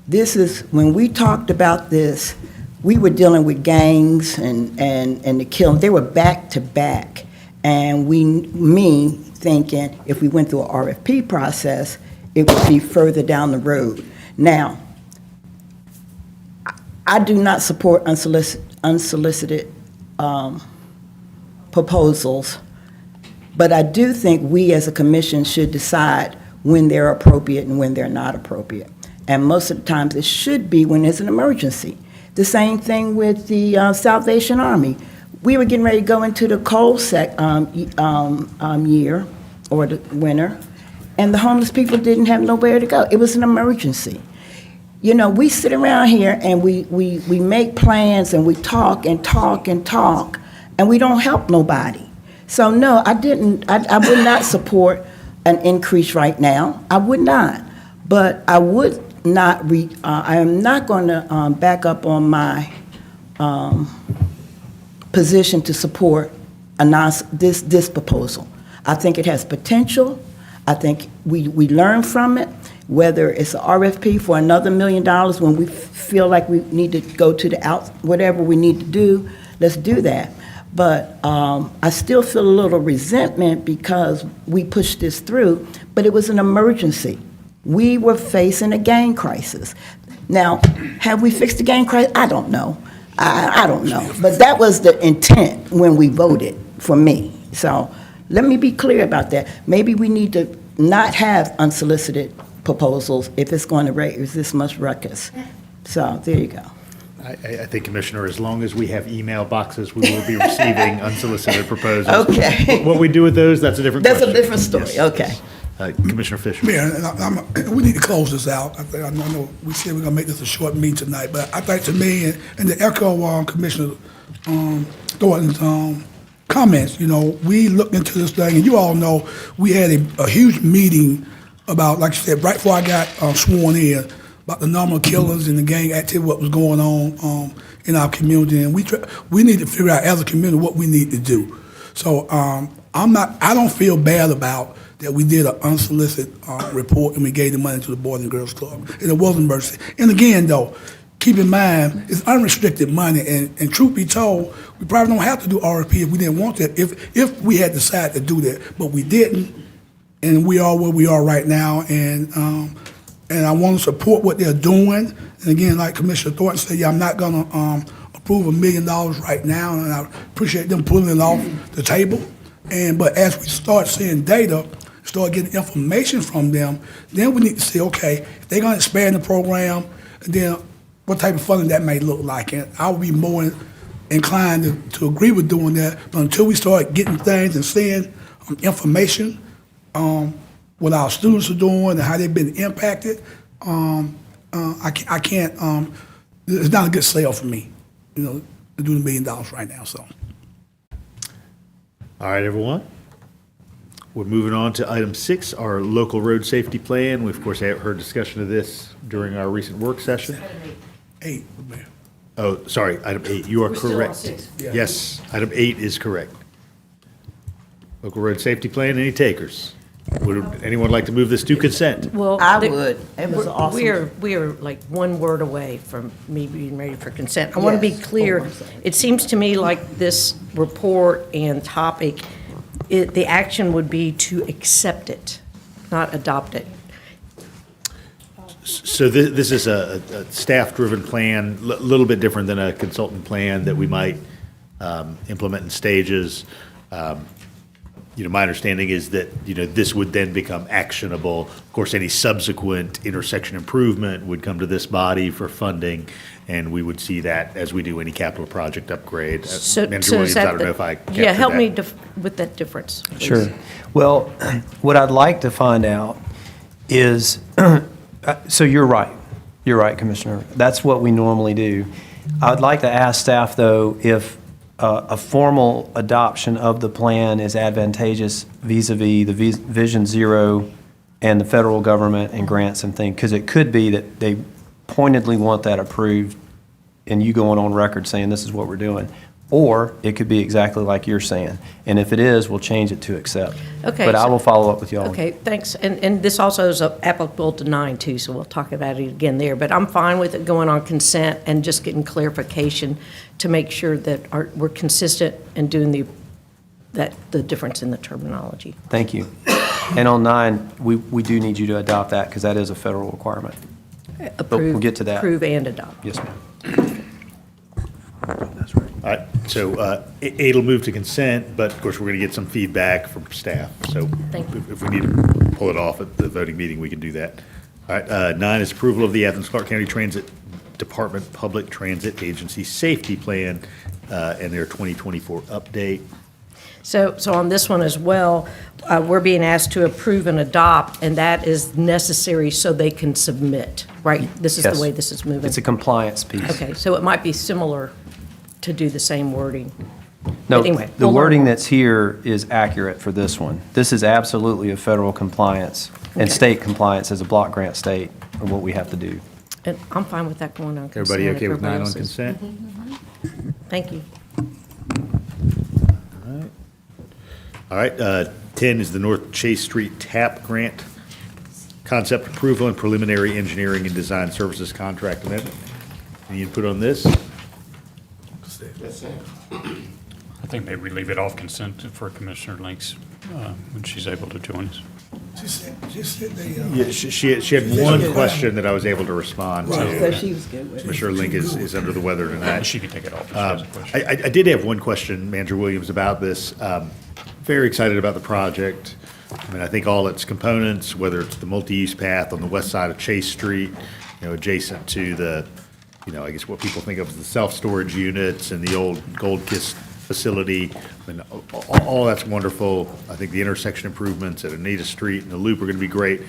This is, when we talked about this, we were dealing with gangs and the killing. They were back to back. And me thinking if we went through an RFP process, it would be further down the road. Now, I do not support unsolicited proposals, but I do think we as a commission should decide when they're appropriate and when they're not appropriate. And most of the times it should be when there's an emergency. The same thing with the Salvation Army. We were getting ready to go into the cold year or the winter, and the homeless people didn't have nowhere to go. It was an emergency. We sit around here and we make plans and we talk and talk and talk, and we don't help nobody. So no, I would not support an increase right now. I would not. But I would not, I am not going to back up on my position to support this proposal. I think it has potential. I think we learn from it, whether it's an RFP for another $1 million when we feel like we need to go to whatever we need to do, let's do that. But I still feel a little resentment because we pushed this through, but it was an emergency. We were facing a gang crisis. Now, have we fixed the gang crisis? I don't know. I don't know. But that was the intent when we voted, for me. So let me be clear about that. Maybe we need to not have unsolicited proposals if it's going to raise this much ruckus. So there you go. I think, Commissioner, as long as we have email boxes, we will be receiving unsolicited proposals. Okay. What we do with those, that's a different question. That's a different story. Yes. Okay. Commissioner Fisher. Mayor, we need to close this out. I know we said we're gonna make this a short meeting tonight, but I think to me, and to echo Commissioner Thornton's comments, we looked into this thing, and you all know we had a huge meeting about, like you said, right before I got sworn in, about the number of killers and the gang activity, what was going on in our community, and we need to figure out as a community what we need to do. So I don't feel bad about that we did an unsolicited report and we gave the money to the Boys and Girls Club. And it wasn't mercy. And again, though, keep in mind, it's unrestricted money. And truth be told, we probably don't have to do RFP if we didn't want that, if we had decided to do that. But we didn't, and we are where we are right now. And I want to support what they're doing. And again, like Commissioner Thornton said, I'm not going to approve $1 million right now, and I appreciate them pulling it off the table. But as we start seeing data, start getting information from them, then we need to say, okay, if they're going to expand the program, then what type of funding that may look like. And I would be more inclined to agree with doing that. But until we start getting things and seeing information, what our students are doing and how they've been impacted, I can't, it's not a good sale for me, to do the $1 million right now, so. All right, everyone. We're moving on to item 6, our local road safety plan. We, of course, have heard discussion of this during our recent work session. 8, Mayor. Oh, sorry, item 8. You are We're still on correct. 6. Yes, item 8 is correct. Local road safety plan, any takers? Would anyone like to move this to consent? Well, I the- would. It was awesome. We are like one word away from me being ready for consent. I want to be Yes. clear. Oh, I'm sorry. It seems to me like this report and topic, the action would be to accept it, not adopt it. So this is a staff-driven plan, a little bit different than a consultant plan that we might implement in stages. My understanding is that, this would then become actionable. Of course, any subsequent intersection improvement would come to this body for funding, and we would see that as we do any capital project upgrade. Manager Williams, is I that don't know if I captured Yeah, help me that. with that difference, please. Sure. Well, what I'd like to find out is, so you're right. You're right, Commissioner. That's what we normally do. I'd like to ask staff, though, if a formal adoption of the plan is advantageous vis-à-vis the Vision Zero and the federal government and grants and things, because it could be that they pointedly want that approved and you going on record saying this is what we're doing. Or it could be exactly like you're saying. And if it is, we'll change it to accept. Okay, But I so- will follow up with y'all. Okay, thanks. And this also is applicable to 9 too, so we'll talk about it again there. But I'm fine with it going on consent and just getting clarification to make sure that we're consistent and doing the difference in the terminology. Thank you. And on 9, we do need you to adopt that because that is a federal requirement. But we'll get to that. Approve and adopt. Yes, ma'am. All right, so 8 will move to consent, but of course, we're going to get some feedback from staff. So Thank you. if we need to pull it off at the voting meeting, we can do that. All right, 9 is approval of the Athens-Clarke County Transit Department Public Transit Agency Safety Plan and their 2024 update. So on this one as well, we're being asked to approve and adopt, and that is necessary so they can submit, right? This is Yes. the way this is moving. It's a compliance piece. Okay, so it might be similar to do the same wording. No, But anyway, the we'll learn wording more. that's here is accurate for this one. This is absolutely a federal compliance and Okay. state compliance as a block grant state of what we have to do. And I'm fine with that going on consent. Everybody okay if with 9 on else is. consent? Thank you. All right, 10 is the North Chase Street TAP Grant Concept Approval and Preliminary Engineering and Design Services Contract Amendment. Any input on this? I think maybe we leave it off consent for Commissioner Links when she's able to join us. She said they, Yeah, she had one question that I was able to respond So to. she was good with it. Commissioner Link is under the weather tonight. She can take it off if she has a question. I did have one question, Manager Williams, about this. Very excited about the project. I mean, I think all its components, whether it's the multi-use path on the west side of Chase Street, adjacent to the, I guess what people think of as the self-storage units and the old Gold Kiss facility. I mean, all that's wonderful. I think the intersection improvements at Anita Street and the loop are going to be great.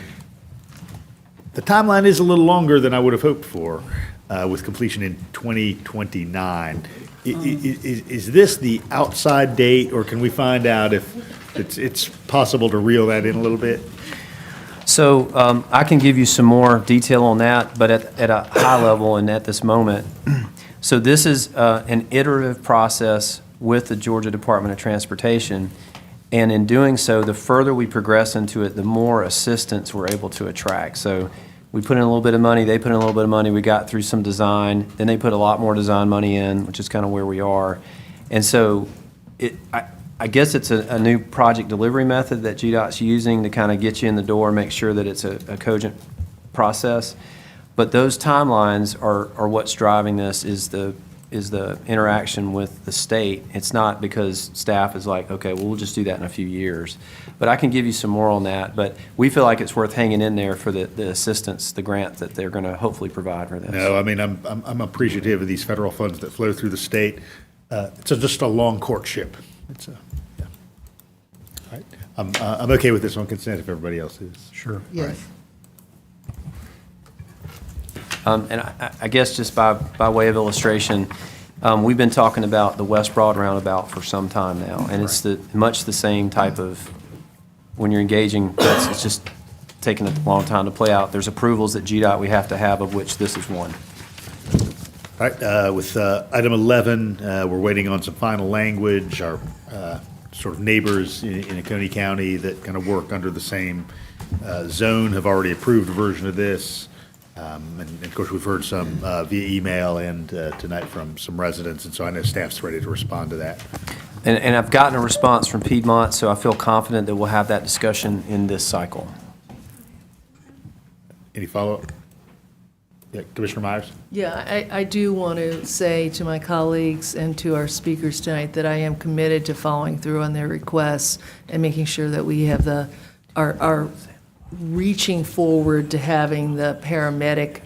The timeline is a little longer than I would have hoped for, with completion in 2029. Is this the outside date, or can we find out if it's possible to reel that in a little bit? So I can give you some more detail on that, but at a high level and at this moment. So this is an iterative process with the Georgia Department of Transportation. And in doing so, the further we progress into it, the more assistance we're able to attract. So we put in a little bit of money, they put in a little bit of money, we got through some design, then they put a lot more design money in, which is kind of where we are. And so I guess it's a new project delivery method that GDOT's using to kind of get you in the door, make sure that it's a cogent process. But those timelines are what's driving this is the interaction with the state. It's not because staff is like, okay, well, we'll just do that in a few years. But I can give you some more on that. But we feel like it's worth hanging in there for the assistance, the grant that they're going to hopefully provide for this. No, I mean, I'm appreciative of these federal funds that flow through the state. It's just a long courtship. Yeah. All right. I'm okay with this on consent if everybody else is. Sure. Yes. And I guess just by way of illustration, we've been talking about the West Broad roundabout for some time now, and it's much the same type of, when you're engaging, it's just taking a long time to play out. There's approvals that GDOT we have to have, of which this is one. All right, with item 11, we're waiting on some final language. Our sort of neighbors in Coney County that kind of work under the same zone have already approved a version of this. And of course, we've heard some via email and tonight from some residents, and so I know staff's ready to respond to that. And I've gotten a response from Piedmont, so I feel confident that we'll have that discussion in this cycle. Any follow-up? Yeah, Commissioner Myers? Yeah, I do want to say to my colleagues and to our speakers tonight that I am committed to following through on their requests and making sure that we have our reaching forward to having the paramedic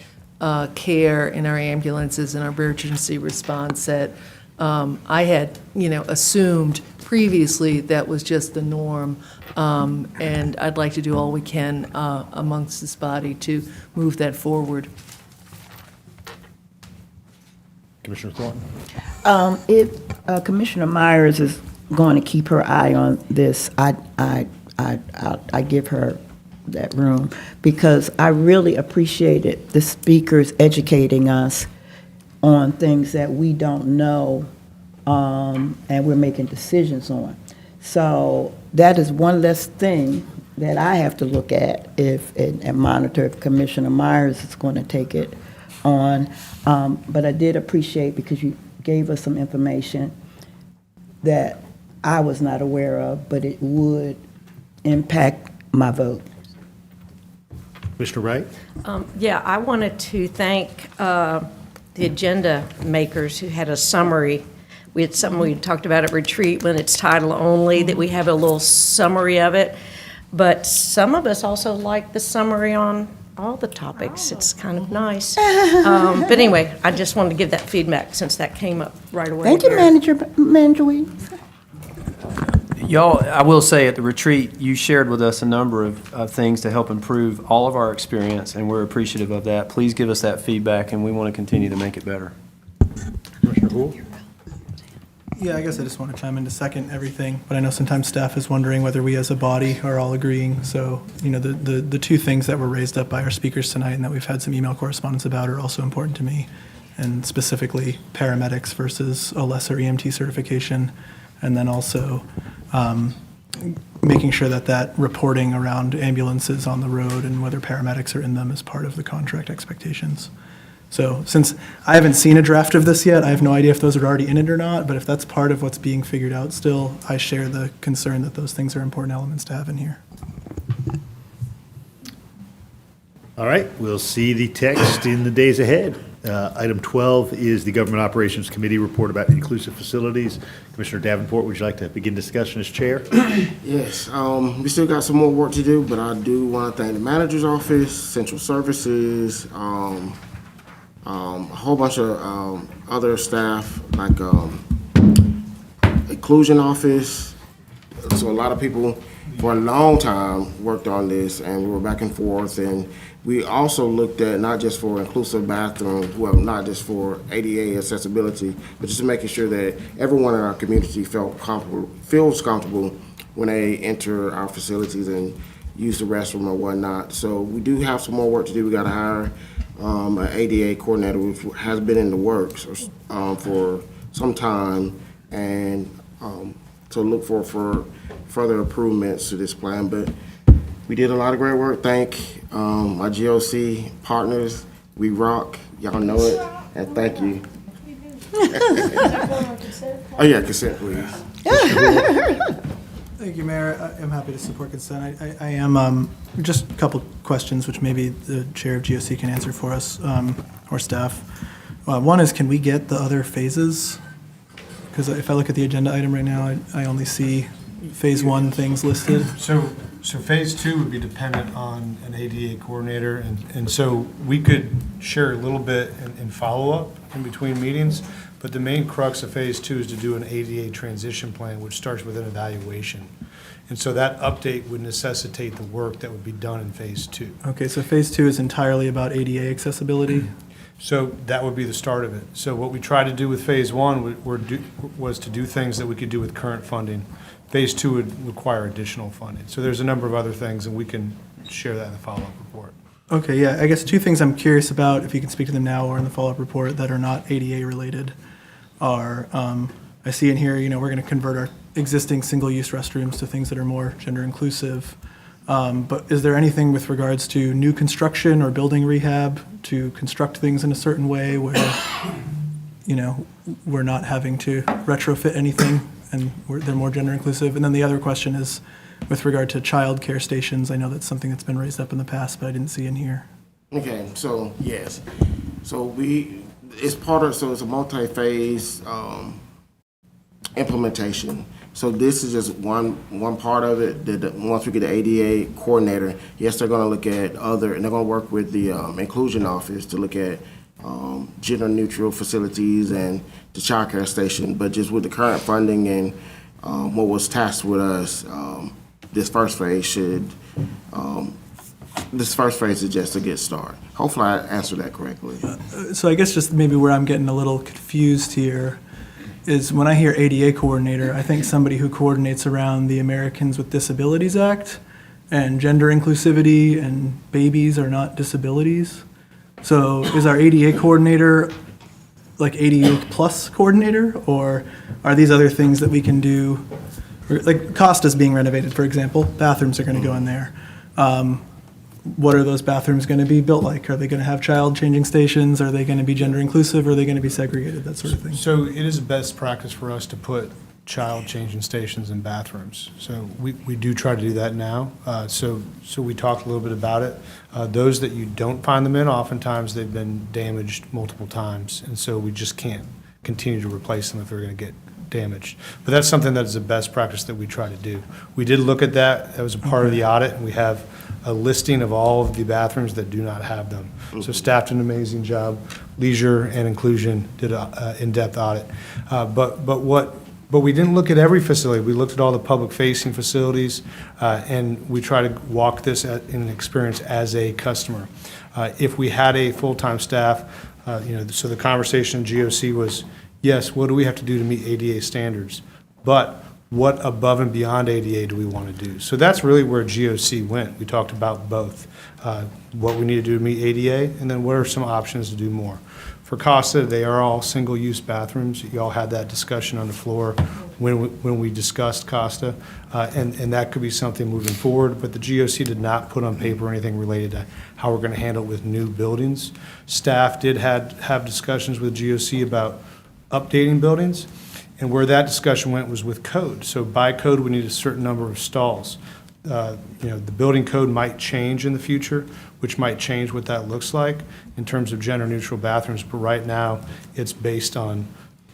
care in our ambulances and our emergency response that I had, assumed previously that was just the norm. And I'd like to do all we can amongst this body to move that forward. Commissioner Thornton? If Commissioner Myers is going to keep her eye on this, I give her that room, because I really appreciated the speakers educating us on things that we don't know, and we're making decisions on. So that is one less thing that I have to look at and monitor if Commissioner Myers is going to take it on. But I did appreciate, because you gave us some information that I was not aware of, but it would impact my vote. Commissioner Wright? Yeah, I wanted to thank the agenda makers who had a summary. We had something we talked about at retreat when it's title only, that we have a little summary of it. But some of us also like the summary on all the topics. It's kind of nice. But anyway, I just wanted to give that feedback since that came up right away. Thank you, Manager Weeks. Y'all, I will say at the retreat, you shared with us a number of things to help improve all of our experience, and we're appreciative of that. Please give us that feedback, and we want to continue to make it better. Commissioner Houle? Yeah, I guess I just want to chime in to second everything, but I know sometimes staff is wondering whether we as a body are all agreeing. So, the two things that were raised up by our speakers tonight and that we've had some email correspondence about are also important to me, and specifically paramedics versus a lesser EMT certification, and then also making sure that reporting around ambulances on the road and whether paramedics are in them is part of the contract expectations. So since I haven't seen a draft of this yet, I have no idea if those are already in it or not, but if that's part of what's being figured out still, I share the concern that those things are important elements to have in here. All right, we'll see the text in the days ahead. Item 12 is the Government Operations Committee report about inclusive facilities. Commissioner Davenport, would you like to begin discussion as chair? Yes, we still got some more work to do, but I do want to thank the manager's office, central services, a whole bunch of other staff, like inclusion office. So a lot of people for a long time worked on this, and we were back and forth. And we also looked at not just for inclusive bathrooms, well, not just for ADA accessibility, but just making sure that everyone in our community feels comfortable when they enter our facilities and use the restroom or whatnot. So we do have some more work to do. We got to hire an ADA coordinator, which has been in the works for some time, and to look for further improvements to this plan. But we did a lot of great work. Thank my GOC partners. We rock. Y'all know it. And thank you. Oh yeah, consent, please. Thank you, Mayor. I'm happy to support consent. I am, just a couple questions, which maybe the chair of GOC can answer for us, or staff. One is, can we get the other phases? Because if I look at the agenda item right now, I only see phase one things listed. So phase two would be dependent on an ADA coordinator, and so we could share a little bit in follow-up in between meetings, but the main crux of phase two is to do an ADA transition plan, which starts with an evaluation. And so that update would necessitate the work that would be done in phase two. Okay, so phase two is entirely about ADA accessibility? So that would be the start of it. So what we tried to do with phase one was to do things that we could do with current funding. Phase two would require additional funding. So there's a number of other things, and we can share that in the follow-up report. Okay, yeah, I guess two things I'm curious about, if you can speak to them now or in the follow-up report, that are not ADA related are, I see in here, we're going to convert our existing single-use restrooms to things that are more gender inclusive. But is there anything with regards to new construction or building rehab to construct things in a certain way where, we're not having to retrofit anything and they're more gender inclusive? And then the other question is with regard to child care stations. I know that's something that's been raised up in the past, but I didn't see in here. Okay, so yes, so it's a multi-phase implementation. So this is just one part of it. That once we get the ADA coordinator, yes, they're going to look at and they're going to work with the inclusion office to look at gender neutral facilities and the child care station. But just with the current funding and what was tasked with us, this first phase is just a good start. Hopefully I answered that correctly. So I guess just maybe where I'm getting a little confused here is when I hear ADA coordinator, I think somebody who coordinates around the Americans with Disabilities Act and gender inclusivity, and babies are not disabilities. So is our ADA coordinator like ADA plus coordinator, or are these other things that we can do? Like Costa's being renovated, for example, bathrooms are going to go in there. What are those bathrooms going to be built like? Are they going to have child changing stations? Are they going to be gender inclusive? Are they going to be segregated? That sort of thing. So it is best practice for us to put child changing stations in bathrooms. So we do try to do that now. So we talked a little bit about it. Those that you don't find them in, oftentimes they've been damaged multiple times. And so we just can't continue to replace them if they're going to get damaged. But that's something that is the best practice that we try to do. We did look at that. That was a part of the audit, and we have a listing of all of the bathrooms that do not have them. So staff did an amazing job. Leisure and Inclusion did an in-depth audit. But we didn't look at every facility. We looked at all the public-facing facilities, and we try to walk this in an experience as a customer. If we had a full-time staff, so the conversation in GOC was, yes, what do we have to do to meet ADA standards? But what above and beyond ADA do we want to do? So that's really where GOC went. We talked about both, what we need to do to meet ADA, and then what are some options to do more. For Costa, they are all single-use bathrooms. You all had that discussion on the floor when we discussed Costa, and that could be something moving forward, but the GOC did not put on paper anything related to how we're going to handle it with new buildings. Staff did have discussions with GOC about updating buildings, and where that discussion went was with code. So by code, we need a certain number of stalls. The building code might change in the future, which might change what that looks like in terms of gender-neutral bathrooms, but right now, it's based on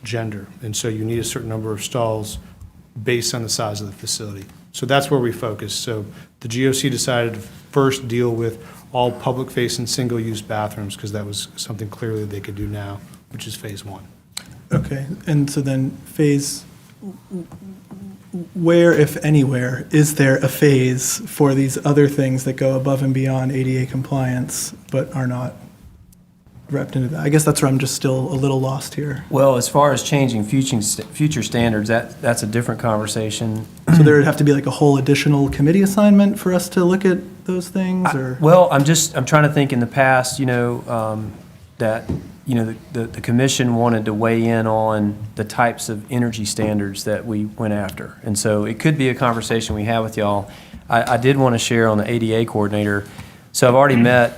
gender. And so you need a certain number of stalls based on the size of the facility. So that's where we focus. So the GOC decided to first deal with all public-facing single-use bathrooms, because that was something clearly they could do now, which is phase one. Okay, and so then phase, where, if anywhere, is there a phase for these other things that go above and beyond ADA compliance but are not wrapped into that? I guess that's where I'm just still a little lost here. Well, as far as changing future standards, that's a different conversation. So there would have to be like a whole additional committee assignment for us to look at those things, or? Well, I'm trying to think in the past, that the commission wanted to weigh in on the types of energy standards that we went after. And so it could be a conversation we have with y'all. I did want to share on the ADA coordinator. So I've already met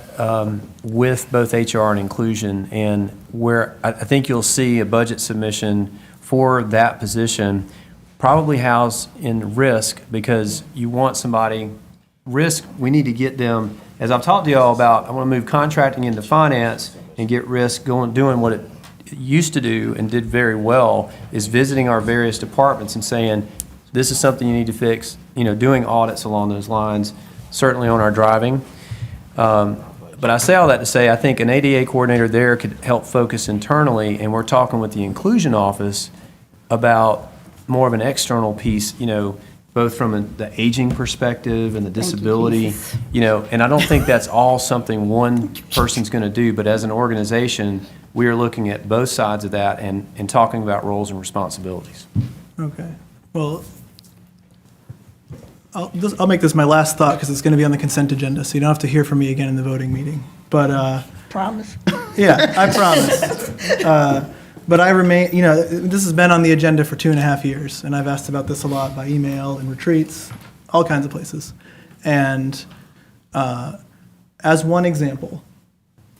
with both HR and Inclusion, and where I think you'll see a budget submission for that position probably housed in risk, because you want somebody, risk, we need to get them, as I've talked to y'all about, I want to move contracting into finance and get risk doing what it used to do and did very well, is visiting our various departments and saying, this is something you need to fix, doing audits along those lines, certainly on our driving. But I say all that to say, I think an ADA coordinator there could help focus internally, and we're talking with the Inclusion Office about more of an external piece, both from the aging perspective and the disability, and I don't think that's all something one person's going to do, but as an organization, we are looking at both sides of that and talking about roles and responsibilities. Okay, well, I'll make this my last thought, because it's going to be on the consent agenda, so you don't have to hear from me again in the voting meeting. But Promise? yeah, I promise. But I remain, this has been on the agenda for 2.5 years, and I've asked about this a lot by email and retreats, all kinds of places. And as one example,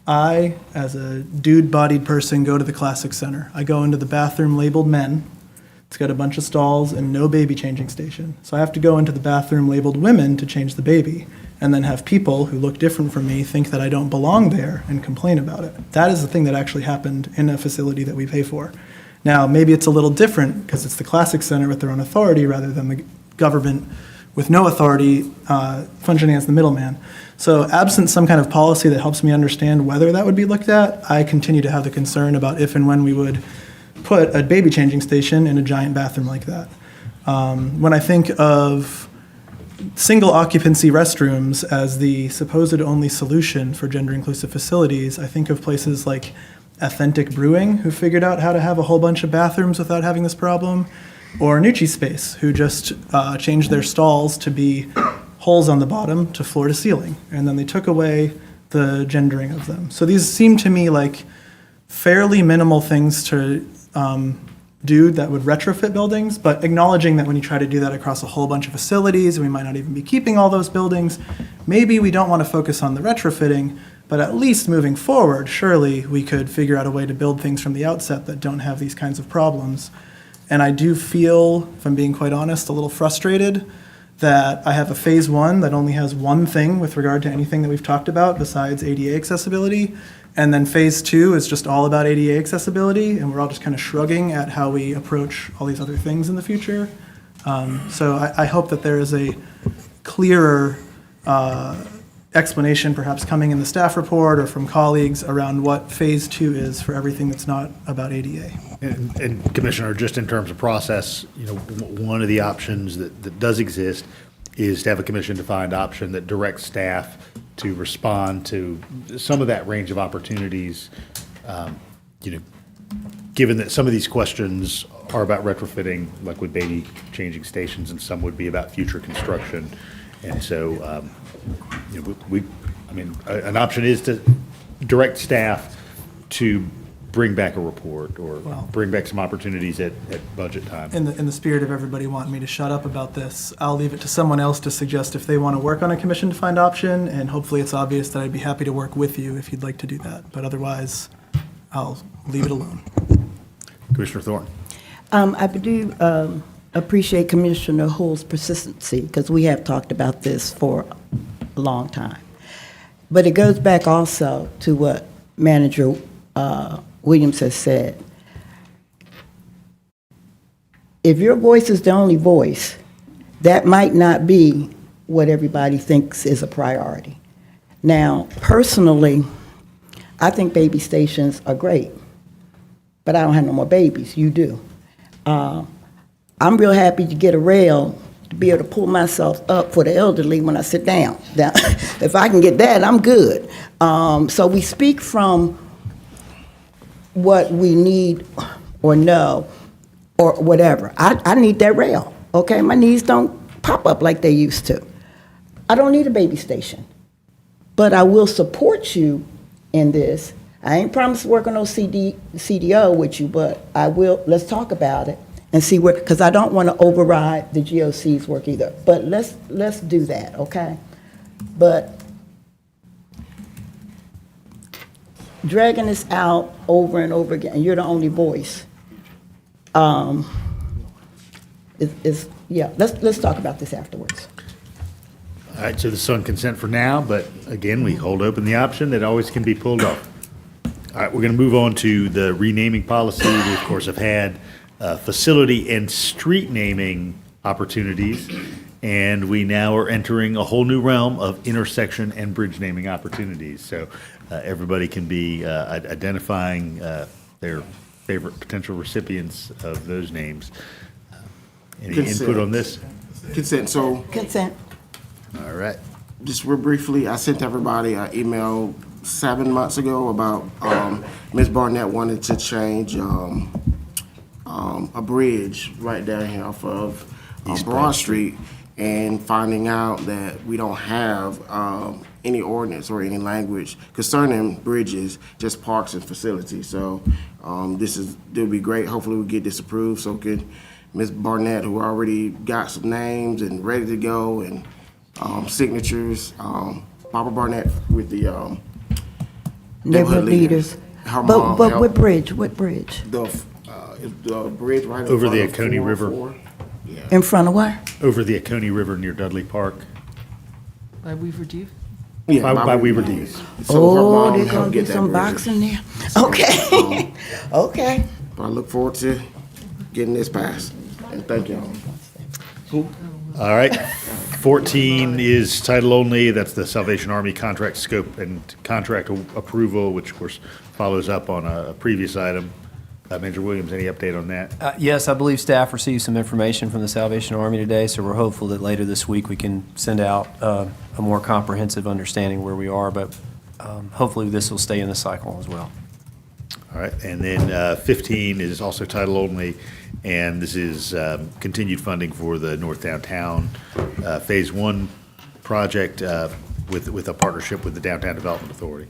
I, as a dude-bodied person, go to the Classic Center. I go into the bathroom labeled men. It's got a bunch of stalls and no baby changing station. So I have to go into the bathroom labeled women to change the baby, and then have people who look different from me think that I don't belong there and complain about it. That is the thing that actually happened in a facility that we pay for. Now, maybe it's a little different because it's the Classic Center with their own authority rather than the government with no authority functioning as the middleman. So absent some kind of policy that helps me understand whether that would be looked at, I continue to have the concern about if and when we would put a baby changing station in a giant bathroom like that. When I think of single occupancy restrooms as the supposed only solution for gender inclusive facilities, I think of places like Authentic Brewing, who figured out how to have a whole bunch of bathrooms without having this problem, or Nucci Space, who just changed their stalls to be holes on the bottom to floor to ceiling, and then they took away the gendering of them. So these seem to me like fairly minimal things to do that would retrofit buildings, but acknowledging that when you try to do that across a whole bunch of facilities, and we might not even be keeping all those buildings, maybe we don't want to focus on the retrofitting, but at least moving forward, surely we could figure out a way to build things from the outset that don't have these kinds of problems. And I do feel, if I'm being quite honest, a little frustrated that I have a phase one that only has one thing with regard to anything that we've talked about besides ADA accessibility. And then phase two is just all about ADA accessibility, and we're all just kind of shrugging at how we approach all these other things in the future. So I hope that there is a clearer explanation perhaps coming in the staff report or from colleagues around what phase two is for everything that's not about ADA. And Commissioner, just in terms of process, one of the options that does exist is to have a commission-defined option that directs staff to respond to some of that range of opportunities, given that some of these questions are about retrofitting, like with baby changing stations, and some would be about future construction. And so, an option is to direct staff to bring back a report or bring back some opportunities at budget time. In the spirit of everybody wanting me to shut up about this, I'll leave it to someone else to suggest if they want to work on a commission-defined option, and hopefully it's obvious that I'd be happy to work with you if you'd like to do that. But otherwise, I'll leave it alone. Commissioner Thorne. I do appreciate Commissioner Hull's persistency, because we have talked about this for a long time. But it goes back also to what Manager Williams has said. If your voice is the only voice, that might not be what everybody thinks is a priority. Now, personally, I think baby stations are great, but I don't have no more babies. You do. I'm real happy to get a rail to be able to pull myself up for the elderly when I sit down. Now, if I can get that, I'm good. So we speak from what we need or know or whatever. I need that rail, okay? My knees don't pop up like they used to. I don't need a baby station, but I will support you in this. I ain't promised to work on no CDO with you, but I will. Let's talk about it and see where, because I don't want to override the GOC's work either. But let's do that, okay? But dragging this out over and over again, and you're the only voice. Let's talk about this afterwards. All right, so this is on consent for now, but again, we hold open the option that always can be pulled off. All right, we're going to move on to the renaming policy. We, of course, have had facility and street naming opportunities, and we now are entering a whole new realm of intersection and bridge naming opportunities. So everybody can be identifying their favorite potential recipients of those names. Any input on this? Consent. So Consent. All right. just real briefly, I sent everybody an email 7 months ago about Ms. Barnett wanted to change a bridge right down here off of Broad Street, and finding out that we don't have any ordinance or any language concerning bridges, just parks and facilities. So it'll be great. Hopefully we get this approved so can Ms. Barnett, who already got some names and ready to go and signatures, Papa Barnett with the Neighborhood leaders. Her But mom what helped. bridge? What bridge? The bridge right in Over front the of Oconee River. 404. Yeah. In front of where? Over the Oconee River near Dudley Park, By Weaver Deep? Yeah, by Weaver D's. So her Oh, mom they're helped gonna get do that some bridge. boxing there? Okay, okay. But I look forward to getting this passed. And thank y'all. All right. 14 is title only. That's the Salvation Army contract scope and contract approval, which of course follows up on a previous item. Manager Williams, any update on that? Yes, I believe staff received some information from the Salvation Army today, so we're hopeful that later this week we can send out a more comprehensive understanding where we are, but hopefully this will stay in the cycle as well. All right. And then 15 is also title only, and this is continued funding for the North Downtown Phase 1 project with a partnership with the Downtown Development Authority.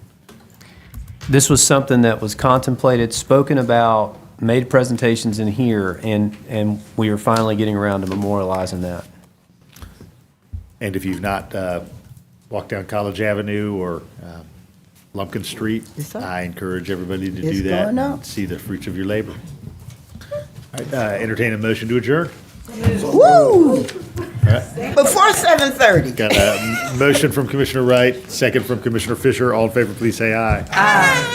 This was something that was contemplated, spoken about, made presentations in here, and we are finally getting around to memorializing that. And if you've not walked down College Avenue or Lumpkin Street, Yes, sir. I encourage everybody to It's do that going up. and see the fruits of your labor. All right, entertain a motion to adjourn. Woo! Before 7:30. Got a motion from Commissioner Wright, second from Commissioner Fisher. All in favor, please say aye. Aye.